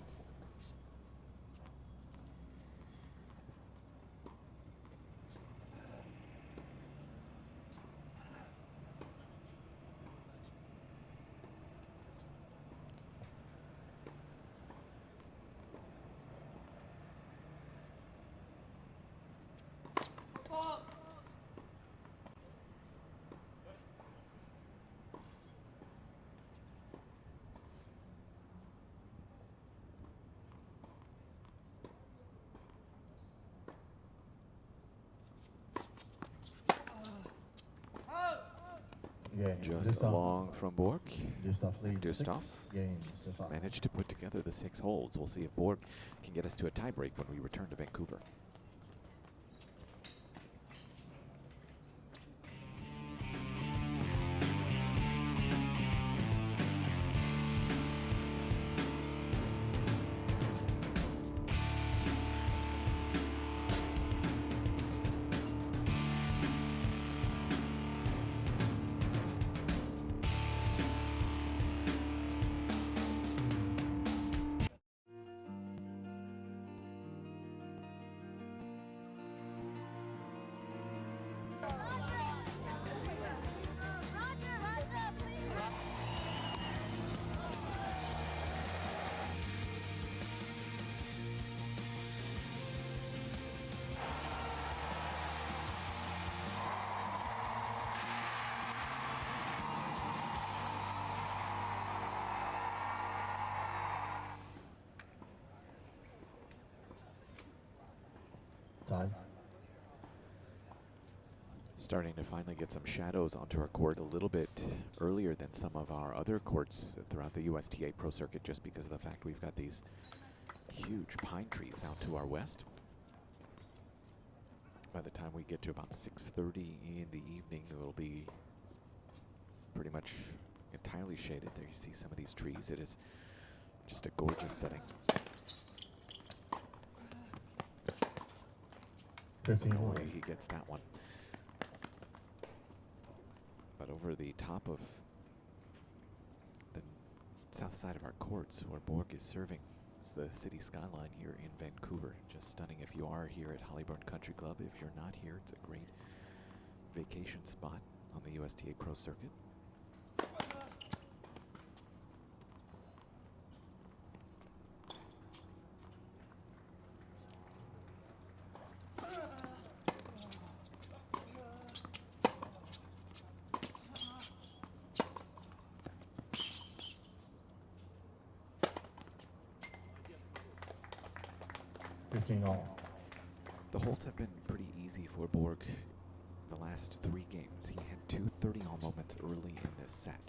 Just along from Borg. Dustov managed to put together the 6 holds. We'll see if Borg can get us to a tiebreak when we return to Vancouver. Time. Starting to finally get some shadows onto our court a little bit earlier than some of our other courts throughout the USTA Pro Circuit, just because of the fact we've got these huge pine trees out to our west. By the time we get to about 6:30 in the evening, it will be pretty much entirely shaded. There you see some of these trees. It is just a gorgeous setting. 15 Boy, he gets that one. But over the top of the south side of our courts, where Borg is serving, is the city skyline here in Vancouver. Just stunning if you are here at Hollyburn Country Club. If you're not here, it's a great vacation spot on the USTA Pro Circuit. The holds have been pretty easy for Borg the last 3 games. He had 2 30-all moments early in this set.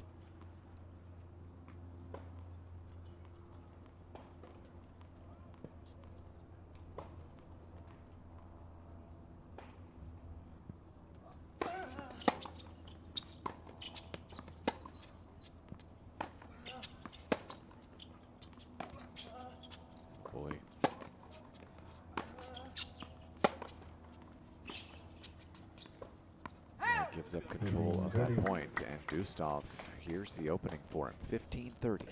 Boy. Gives up control of that point, and Dustov, here's the opening for him, 15-30.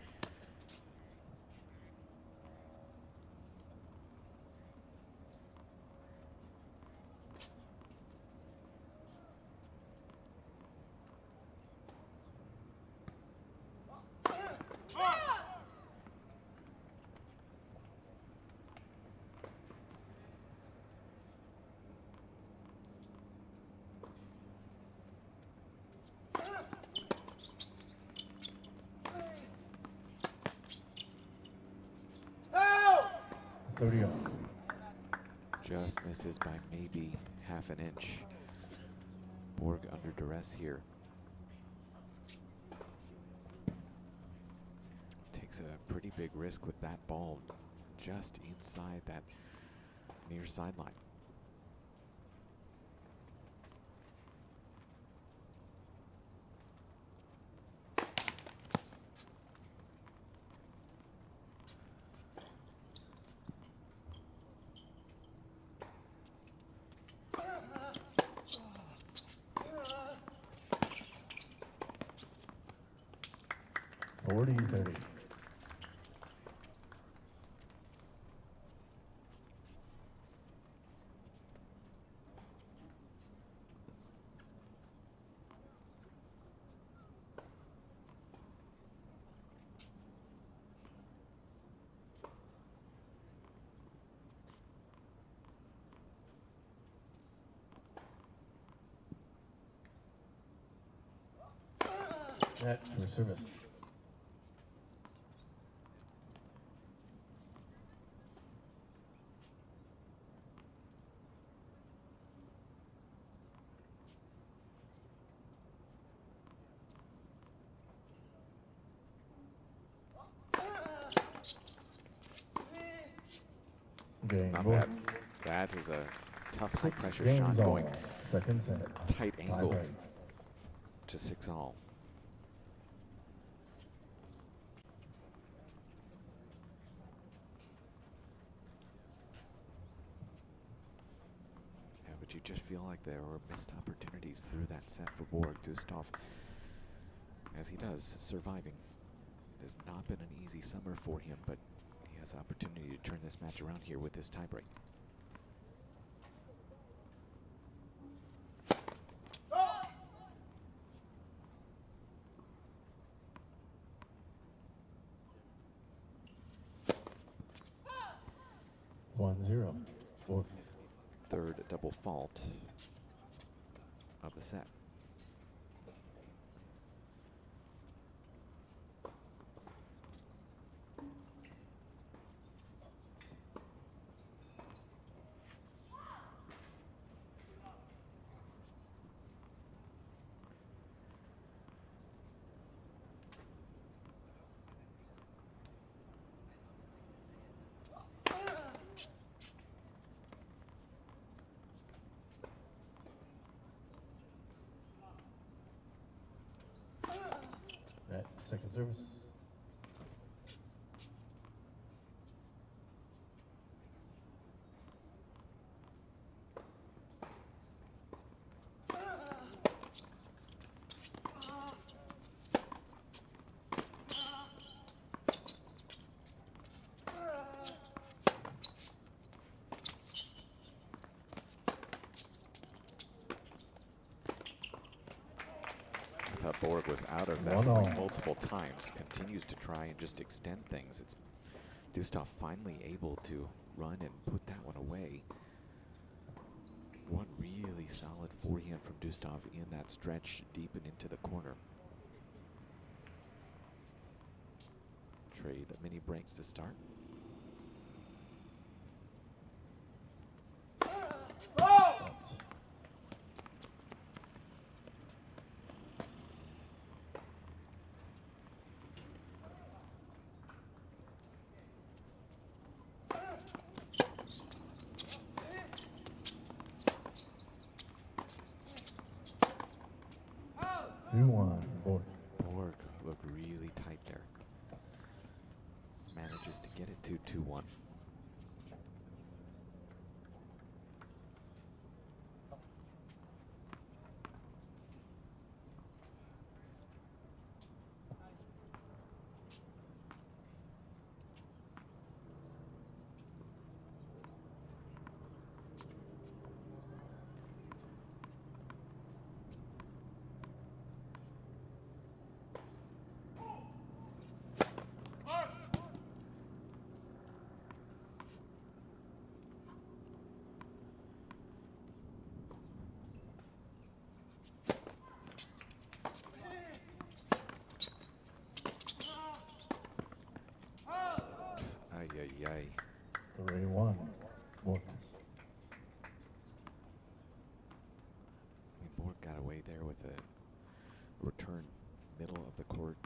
30 all. Just misses by maybe half an inch. Borg under duress here. Takes a pretty big risk with that ball just inside that near sideline. Forty 30. Net for service. Game Not ball. bad. That is a tough high 6 pressure games shot all. going Second set. tight angle Tie-break. to 6 all. Yeah, but you just feel like there were missed opportunities through that set for Borg. Dustov, as he does, surviving. It has not been an easy summer for him, but he has an opportunity to turn this match around here with this tiebreak. One zero. Borg. Third double fault of the set. Net second service. I thought Borg was out of that 1-all. multiple times. Continues to try and just extend things. It's Dustov finally able to run and put that one away. One really solid forehand from Dustov in that stretch deep and into the corner. Trade mini breaks to start. Two one. Borg. Borg looked really tight there. Manages to get it to 2-1. Ay, ay, ay. 3-1. Borg. Borg got away there with a return middle of the court.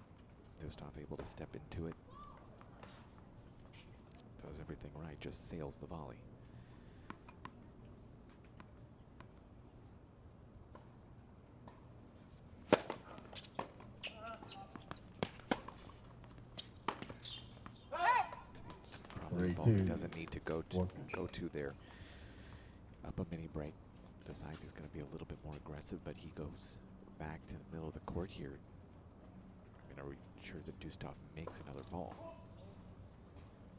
Dustov able to step into it. Does everything right, just sails the volley. Just probably a ball he doesn't need to go to there. Up a mini break. Decides he's going to be a little bit more aggressive, but he goes back to the middle of the court here. I'm going to ensure that Dustov makes another ball.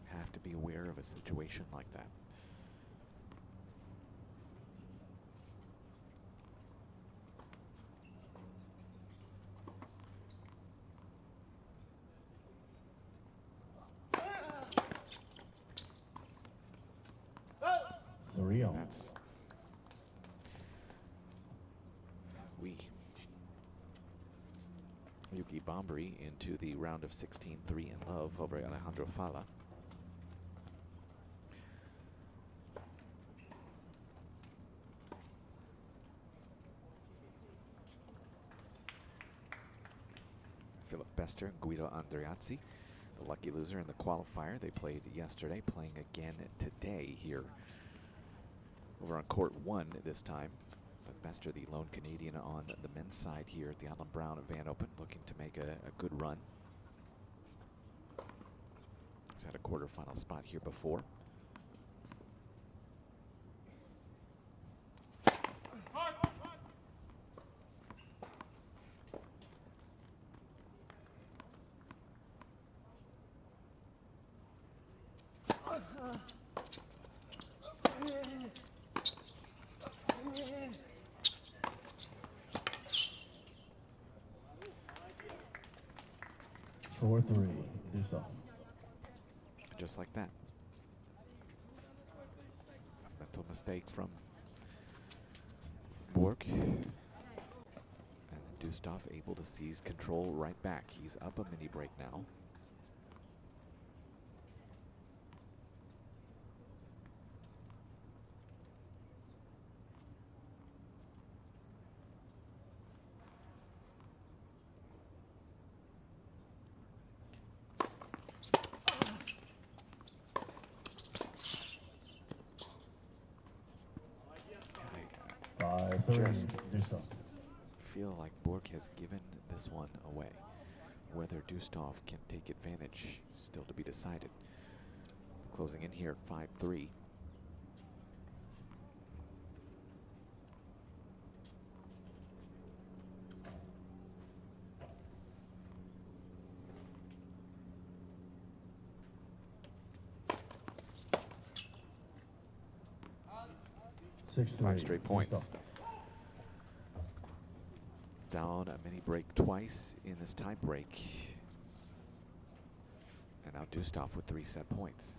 Have to be aware of a situation like that. That's Yuki Bombry into the round of 16, 3 in love over Alejandro Falla. Philip Bester, Guido Andreazzi, the lucky loser in the qualifier. They played yesterday, playing again today here over on court 1 this time. But Bester, the lone Canadian on the men's side here at the Allen Brown Van Open, looking to make a good run. He's had a quarterfinal spot here before. Just like that. Mental mistake from Borg. And Dustov able to seize control right back. He's up a mini break now. Just feel like Borg has given this one away. Whether Dustov can take advantage, still to be decided. Closing in here at 5-3. Five straight points. Down a mini break twice in this tie break. And now Dustov with 3 set points.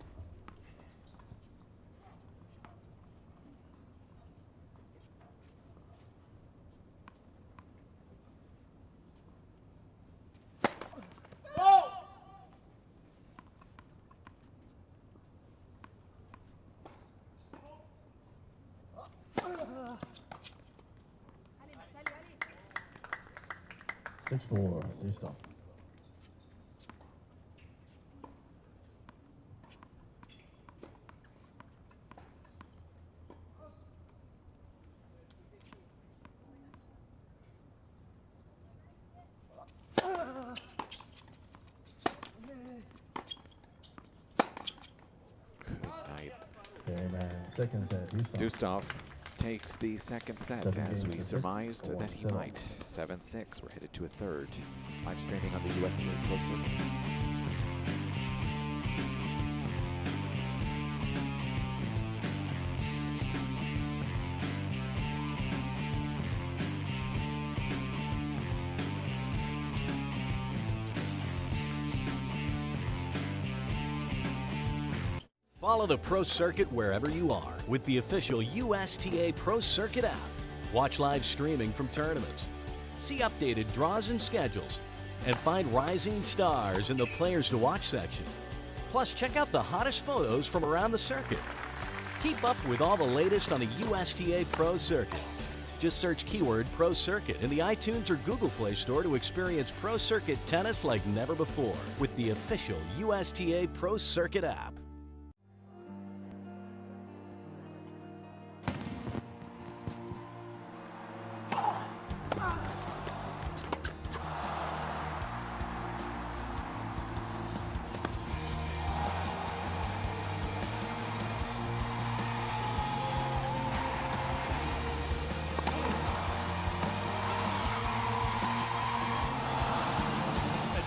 Six-4, Dustov. Good night. Okay, man. Second set, Dustov takes the second set, as we surmised that he might. 7-6. We're headed to a third. Live streaming on the USTA Pro Circuit. Follow the Pro Circuit wherever you are with the official USTA Pro Circuit app. Watch live streaming from tournaments, see updated draws and schedules, and find rising stars in the Players to Watch section. Plus, check out the hottest photos from around the circuit. Keep up with all the latest on the USTA Pro Circuit. Just search keyword Pro Circuit in the iTunes or Google Play Store to experience Pro Circuit tennis like never before with the official USTA Pro Circuit app.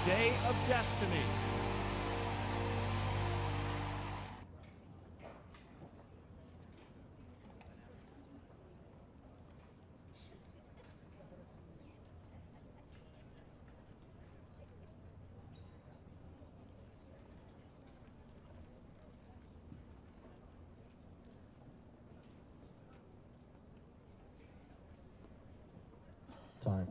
Day of Destiny. Time.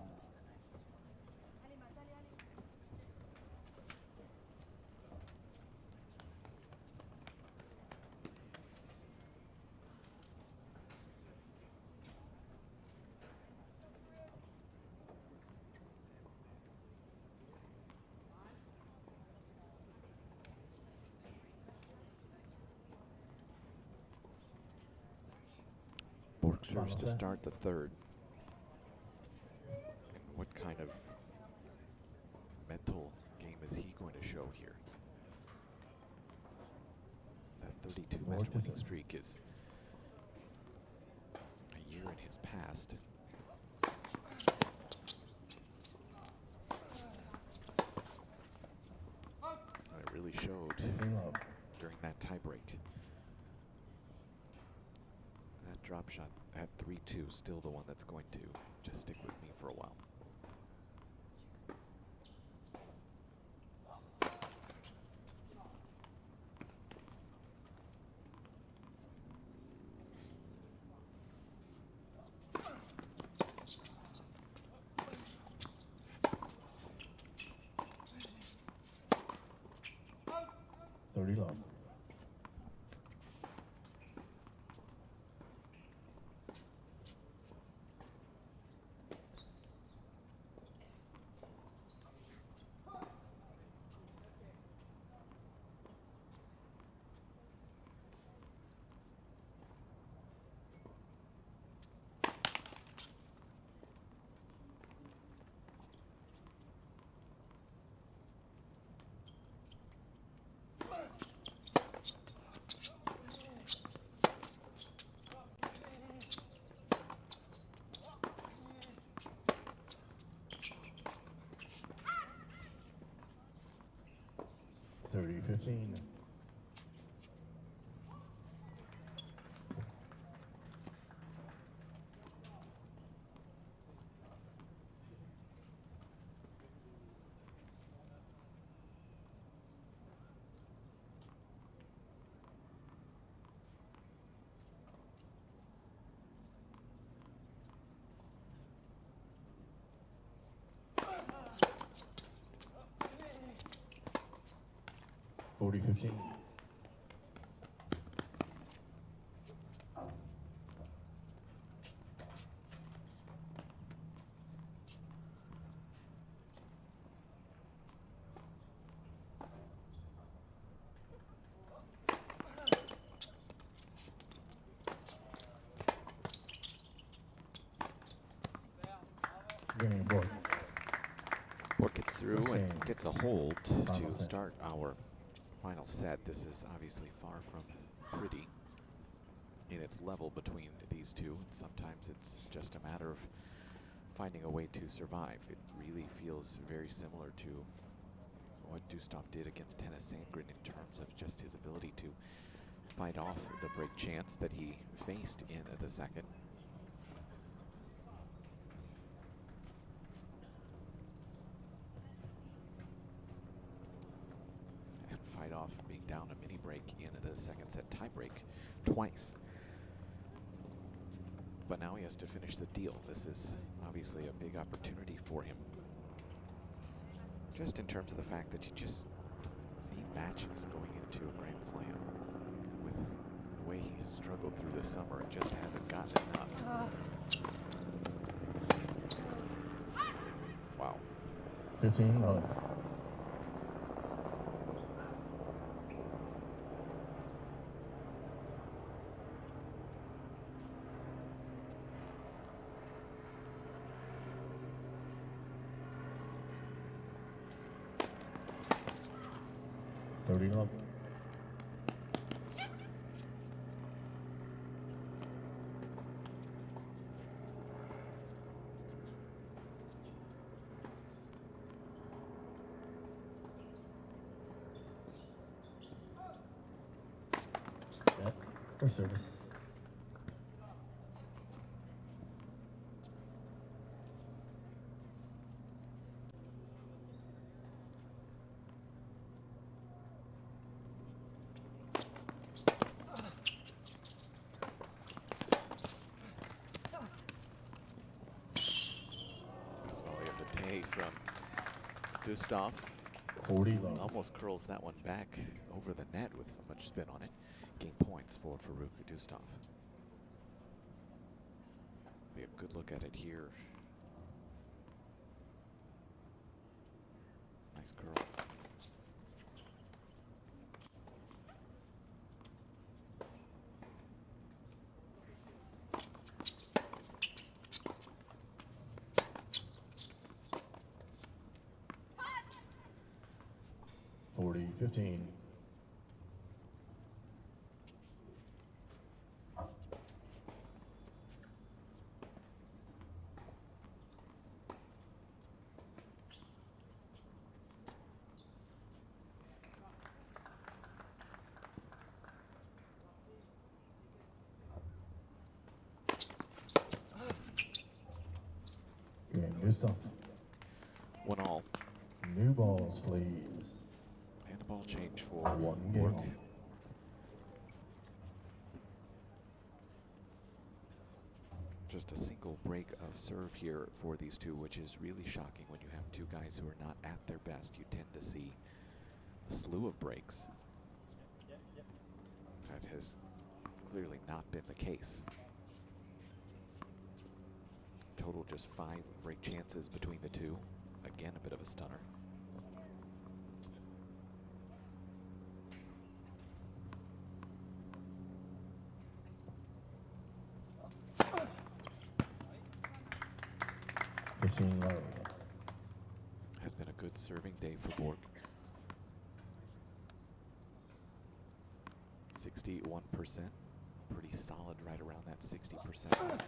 Borg serves to start the third. And what kind of mental game is he going to show here? That 32 match winning streak is a year in his past. And it really showed during that tiebreak. That drop shot at 3-2, still the one that's going to just stick with me for a while. Love. 30-15. $40-15. Borg gets through and gets a hold to start our final set. This is obviously far from pretty in its level between these two. Sometimes it's just a matter of finding a way to survive. It really feels very similar to what Dustov did against Tennis Sandgren in terms of just his ability to fight off the break chance that he faced in the second. Fight off being down a mini break in the second set tiebreak twice. But now he has to finish the deal. This is obviously a big opportunity for him. Just in terms of the fact that you just need back matches going into a Grand Slam. With the way he has struggled through the summer, it just hasn't gotten enough. Wow. 15 love. Love. Yeah, for service. From Dustov. 40 love. Almost curls that one back over the net with so much spin on it. Game points for Farrukh Dustov. Be a good look at it here. Nice curl. Forty, 15. Game new stuff. 1-all. New balls, please. And a ball change for One Borg. game. Just a single break of serve here for these two, which is really shocking when you have two guys who are not at their best. You tend to see a slew of breaks. That has clearly not been the case. Total just 5 break chances between the two. Again, a bit of a stunner. Has been a good serving day for Borg. 61%. Pretty solid right around that 60%.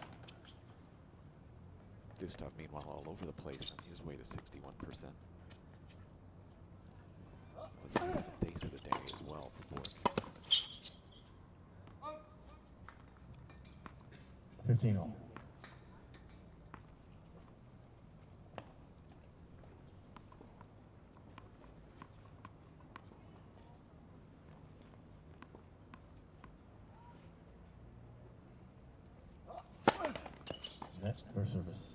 Dustov, meanwhile, all over the place on his way to 61%. Was the 7th ace of the day as well for Borg. 15-all. Net for service.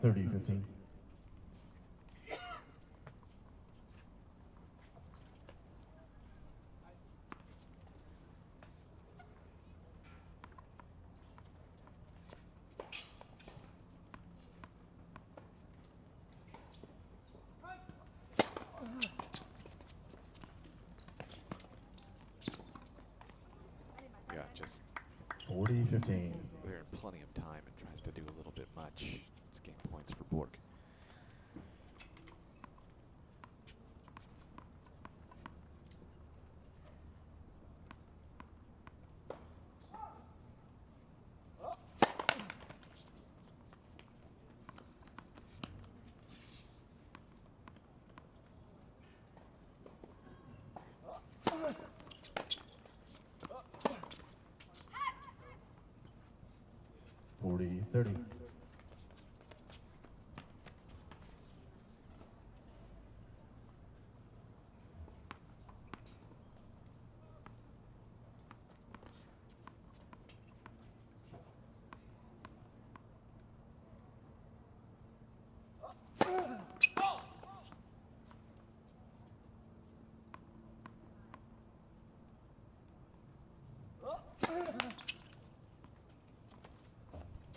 Thirty, 15. Yeah, just 40, 15. they're in plenty of time and tries to do a little bit much. It's game points for Borg. 30.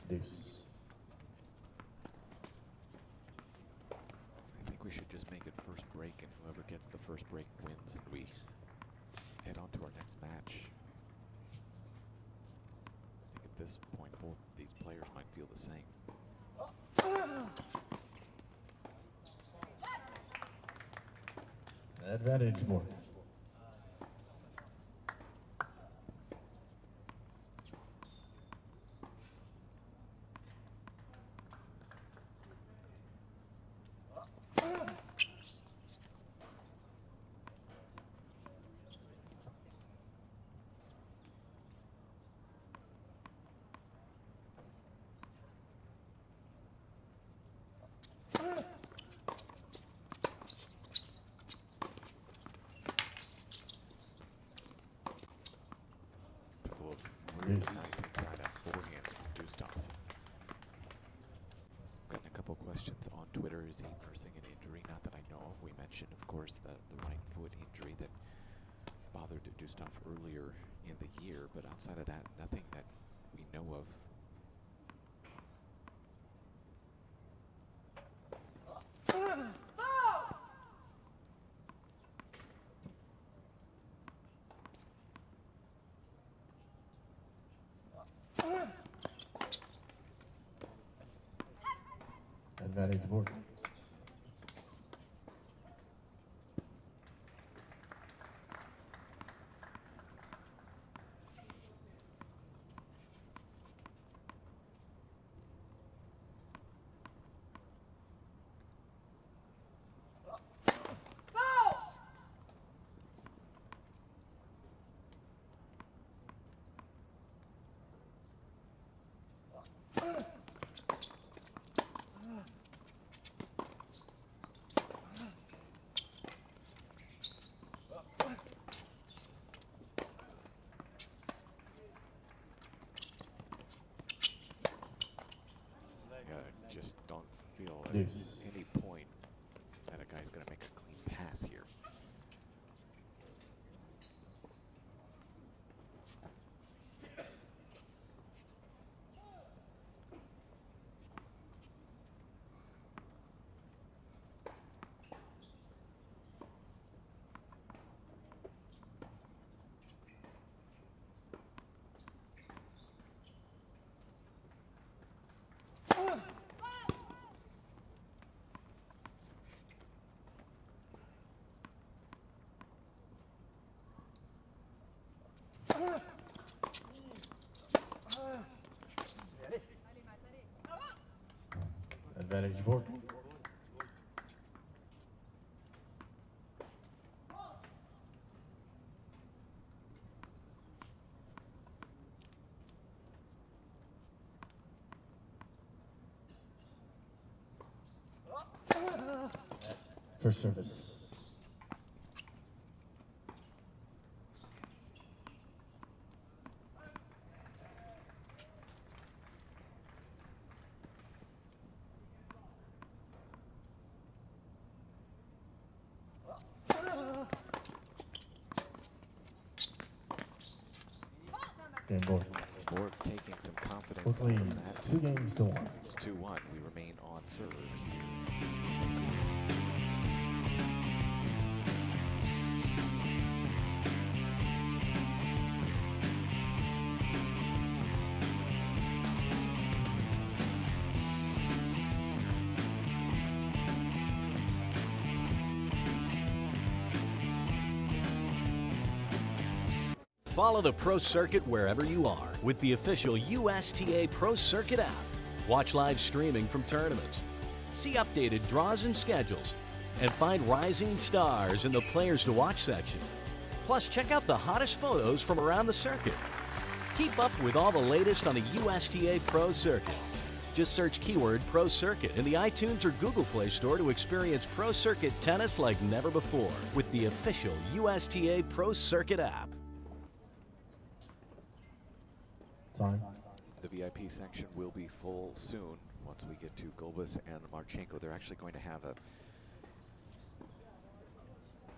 Deuce. I think we should just make it first break, and whoever gets the first break wins, and we head on to our next match. I think at this point, both these players might feel the same. Advantage, Borg. Really nice inside out forehands from Dustov. Gotten a couple questions on Twitter. Is he nursing an injury? Not that I know of. We mentioned, of course, the right foot injury that bothered Dustov earlier in the year, but outside of that, nothing that we know of. Advantage, Borg. Just don't feel at Deuce. any point that a guy's going to make a clean pass here. Advantage, Borg. First service. Game Borg. Borg taking some confidence Both out of leads, that. 2 games to 1. It's 2-1. We remain on serve. Follow the Pro Circuit wherever you are with the official USTA Pro Circuit app. Watch live streaming from tournaments, see updated draws and schedules, and find rising stars in the Players to Watch section. Plus, check out the hottest photos from around the circuit. Keep up with all the latest on the USTA Pro Circuit. Just search keyword Pro Circuit in the iTunes or Google Play Store to experience Pro Circuit tennis like never before with the official USTA Pro Circuit app. Time. The VIP section will be full soon once we get to Gulbis and Marchenko. They're actually going to have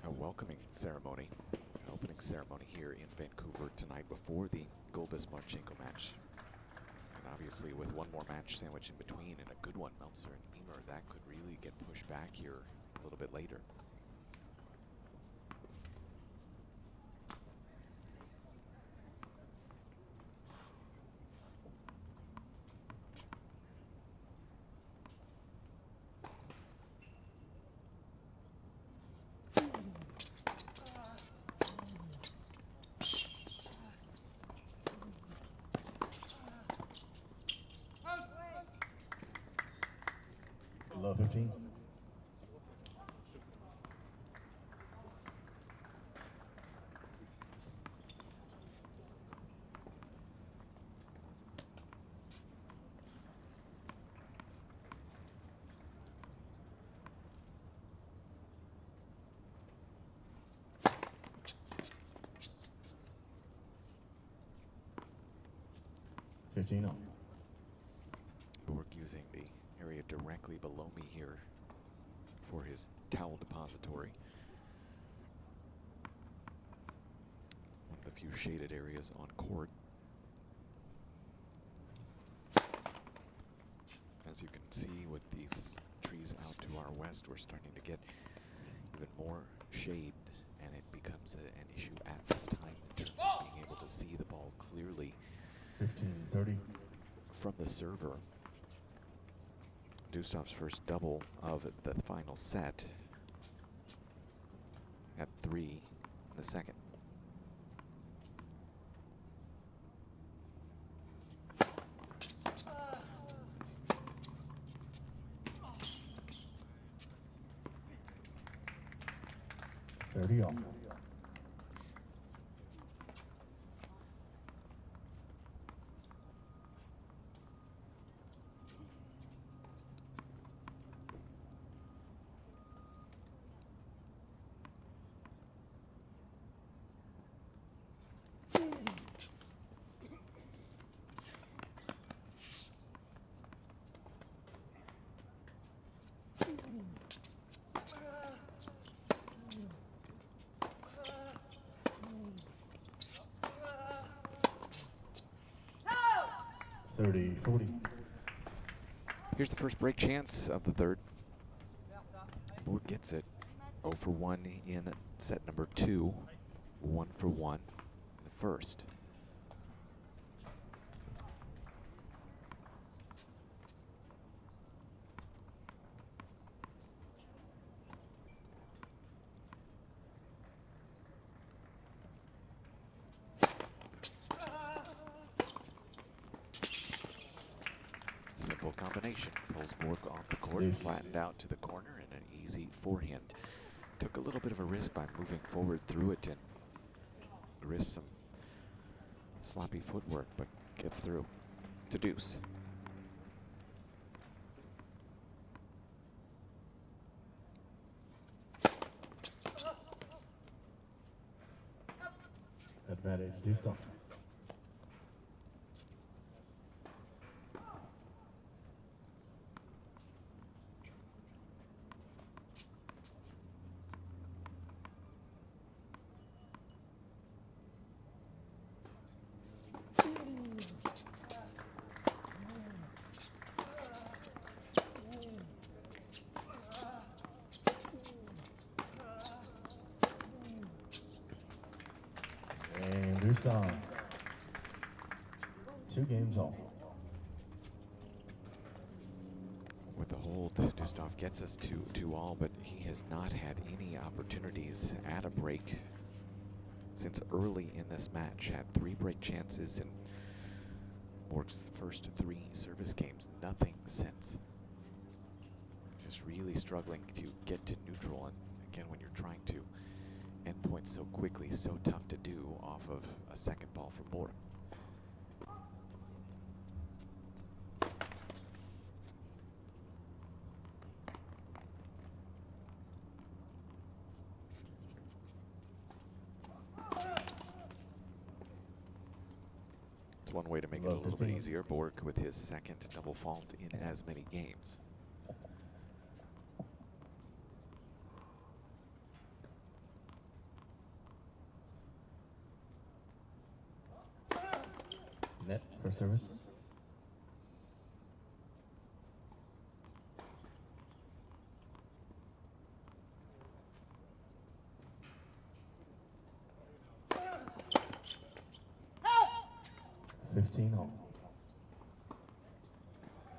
a welcoming ceremony, an opening ceremony here in Vancouver tonight before the Gulbis-Marchenko match. And obviously with one more match sandwiched in between and a good one, Meltzer and Emer, that could really get pushed back here a little bit later. Low 15. Borg using the area directly below me here for his towel depository. One of the few shaded areas on court. As you can see with these trees out to our west, we're starting to get even more shade, and it becomes an issue at this time in terms of being able to see the ball clearly 15-30. from the server. Dustov's first double of the final set at 3 in the second. All. 30-40. Here's the first break chance of the third. Borg gets it. 0 for 1 in set number 2. 1 for 1 in the first. Simple combination. Pulls Borg off the court, flattened out to the corner, and an easy forehand. Took a little bit of a risk by moving forward through it and risked some sloppy footwork, but gets through to deuce. Advantage Dustov. And Dustov. 2 games all. With the hold, Dustov gets us to 2-all, but he has not had any opportunities at a break since early in this match. Had 3 break chances in Borg's first 3 service games. Nothing since. Just really struggling to get to neutral, and again, when you're trying to end points so quickly, so tough to do off of a second ball from Borg. It's one way to make it a little bit easier. Borg with his second double fault in as many games. Net for service.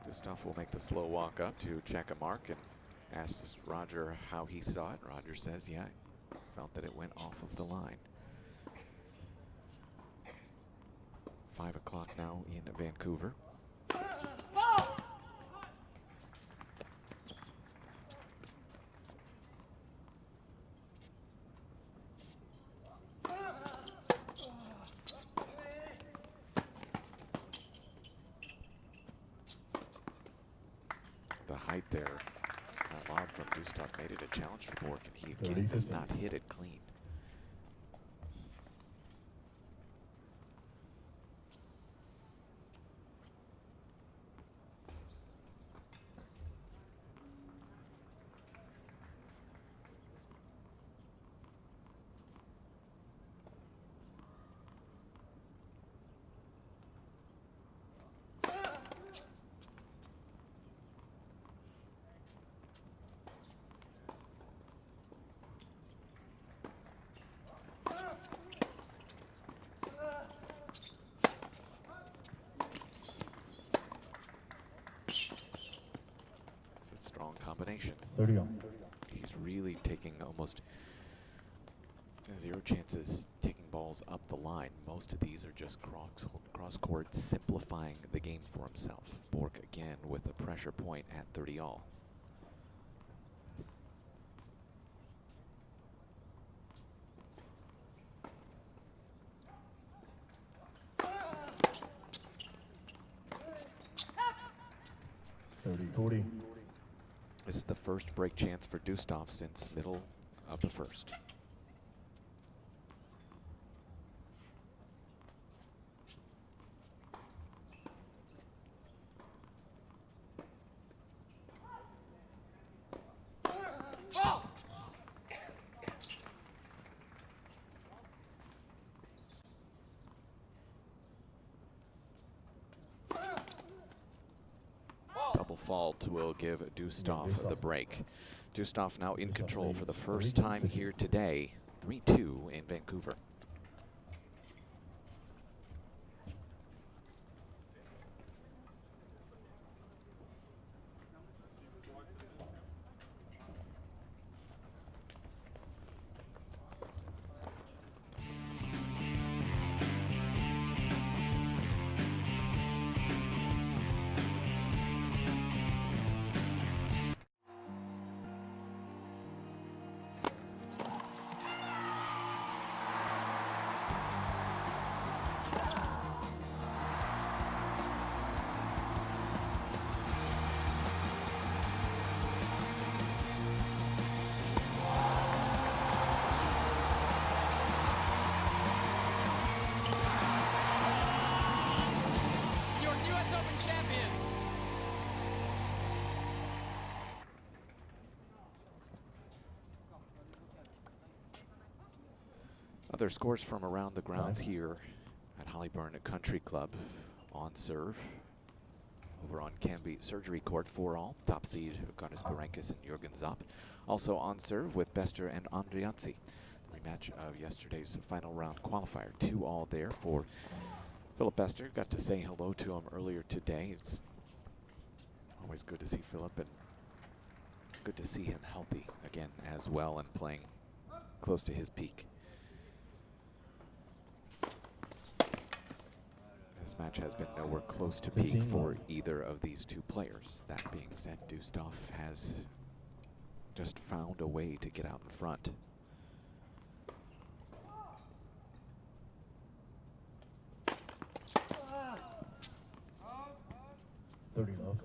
Dustov will make the slow walk up to check a mark and asks Roger how he saw it. Roger says, yeah, felt that it went off of the line. 5 o'clock now in Vancouver. The height there, that lob from Dustov made it a challenge for Borg, and he again does not hit it clean. Strong combination. 30 on. He's really taking almost zero chances taking balls up the line. Most of these are just cross court, simplifying the game for himself. Borg again with a pressure point at 30 all. This is the first break chance for Dustov since middle of the first. Double fault will give Dustov the break. Dustov now in control for the first time here today. 3-2 in Vancouver. Other scores from around the grounds here at Hollyburn Country Club. On serve, over on Canby Surgery Court, 4-all. Top seed Ganis Berankis and Jürgen Zopp. Also on serve with Bester and Andrianzi. The rematch of yesterday's final round qualifier. 2-all there for Philip Bester. Got to say hello to him earlier today. It's always good to see Philip, and good to see him healthy again as well and playing close to his peak. This match has been nowhere close to peak for either of these two players. That being said, Dustov has just found a way to get out in front. Love.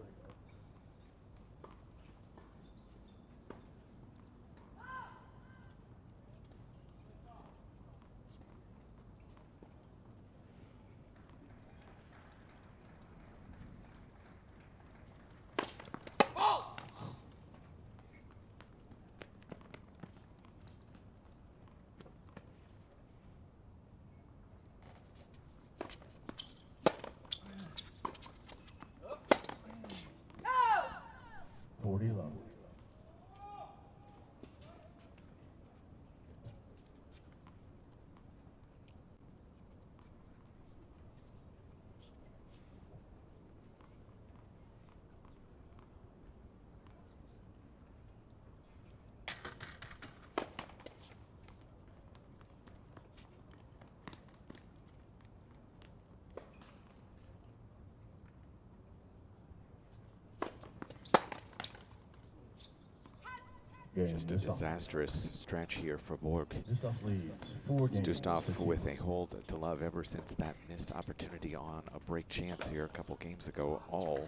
Game Just a Dustov. disastrous stretch here for Borg. Dustov leads 4 games Dustov to 2. with a hold to love ever since that missed opportunity on a break chance here a couple games ago. All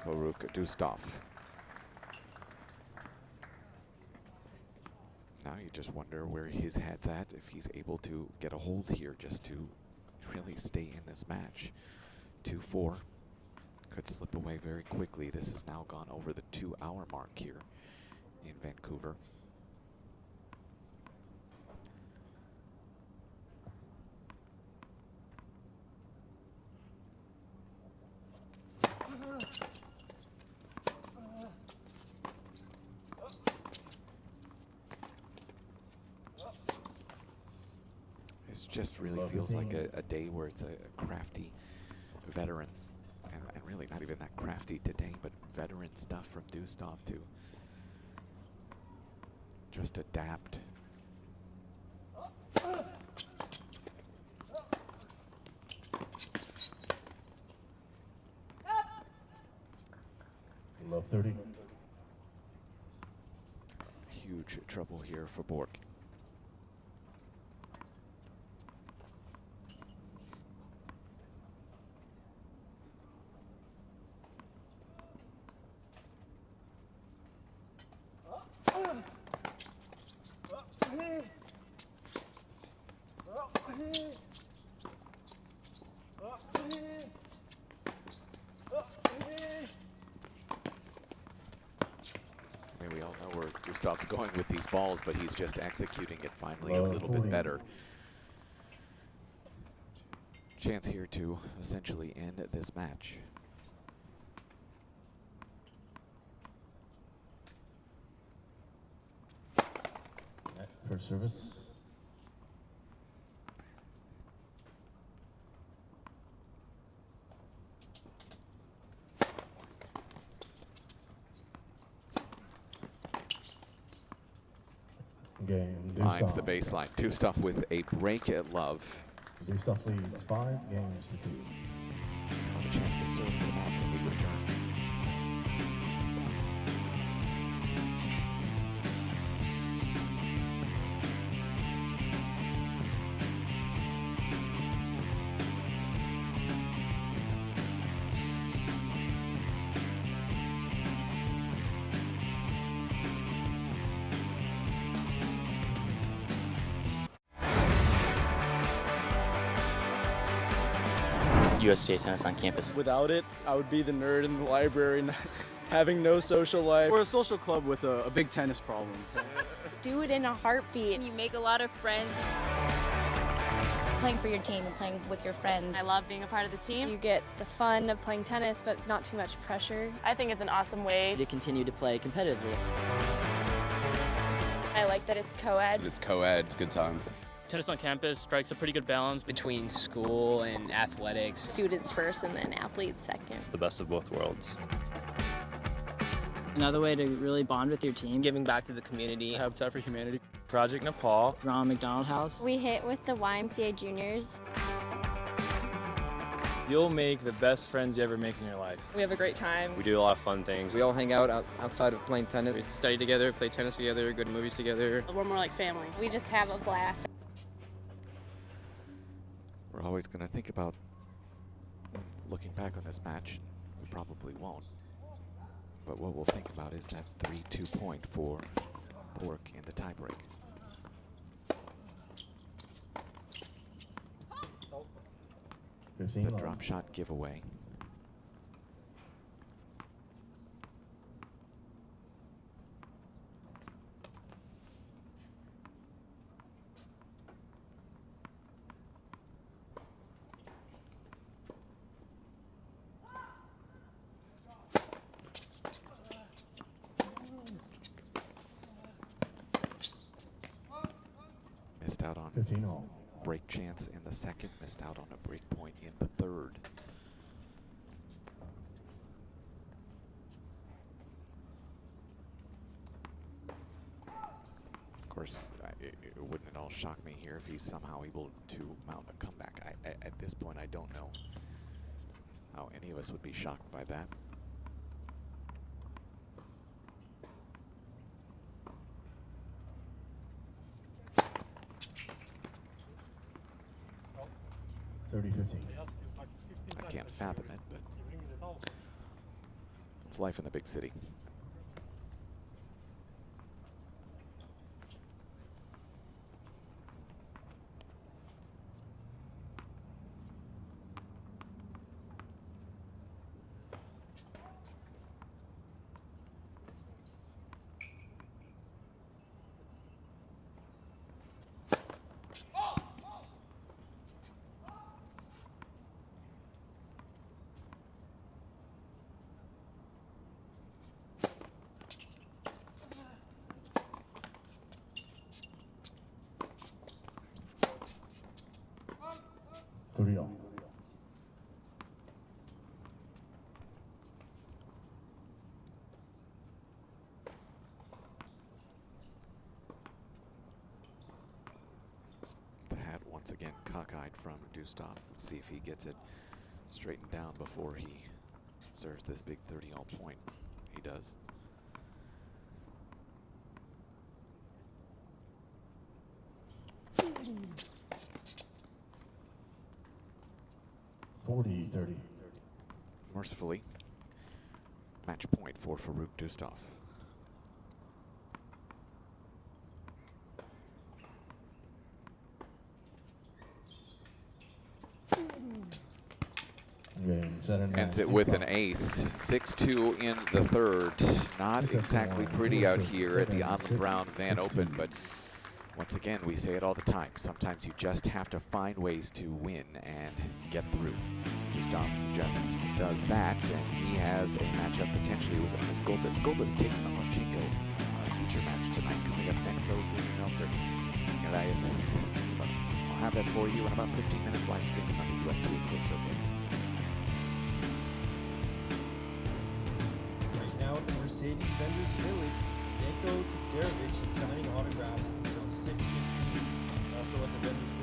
Farrukh Dustov. Now you just wonder where his head's at, if he's able to get a hold here just to really stay in this match. 2-4 could slip away very quickly. This has now gone over the 2-hour mark here in Vancouver. It just really feels like a day where it's a crafty veteran, and really not even that crafty today, but veteran stuff from Dustov to just adapt. Love 30. Huge trouble here for Borg. We all know where Dustov's going with these balls, but he's just executing it finally a little bit better. Chance here to essentially end this match. First service. Game Finds Dustov. the baseline. Dustov with a break at love. Dustov leads 5 games to 2. Have a chance to serve for the match when we return. USTA tennis on campus. Without it, I would be the nerd in the library, having no social life. We're a social club with a big tennis problem. Do it in a heartbeat. You make a lot of friends. Playing for your team and playing with your friends. I love being a part of the team. You get the fun of playing tennis, but not too much pressure. I think it's an awesome way To continue to play competitively. I like that it's co-ed. It's co-ed, it's a good time. Tennis on campus strikes a pretty good balance Between school and athletics. Students first and then athletes second. It's the best of both worlds. Another way to really bond with your team. Giving back to the community. Habitat for Humanity. Project Nepal. Ronald McDonald House. We hit with the YMCA juniors. You'll make the best friends you ever make in your life. We have a great time. We do a lot of fun things. We all hang out outside of playing tennis. We study together, play tennis together, go to movies together. We're more like family. We just have a blast. We're always going to think about looking back on this match. We probably won't. But what we'll think about is that 3-2 point for Borg in the tiebreak. The drop shot giveaway. Missed out on 15 all. break chance in the second, missed out on a break point in the third. Of course, it wouldn't at all shock me here if he's somehow able to mount a comeback. At this point, I don't know how any of us would be shocked by that. 30-15. I can't fathom it, but it's life in the big city. All. The hat once again cockeyed from Dustov. Let's see if he gets it straightened down before he serves this big 30-all point. He does. Mercifully, match point for Farrukh Dustov. Ends it with an ace. 6-2 in the third. Not exactly pretty out here at the Allen Brown Van Open, but once again, we say it all the time. Sometimes you just have to find ways to win and get through. Dustov just does that, and he has a matchup potentially with Ernest Gulbis. Gulbis taking on Marchenko. Feature match tonight. Coming up next, though, Green Meltzer. Elias. I'll have that for you in about 15 minutes live streaming on the USTA Pro Circuit. Right now at the Mercedes Vendors Village, Neko Todorovic is signing autographs until 6:15. Also at the Vendors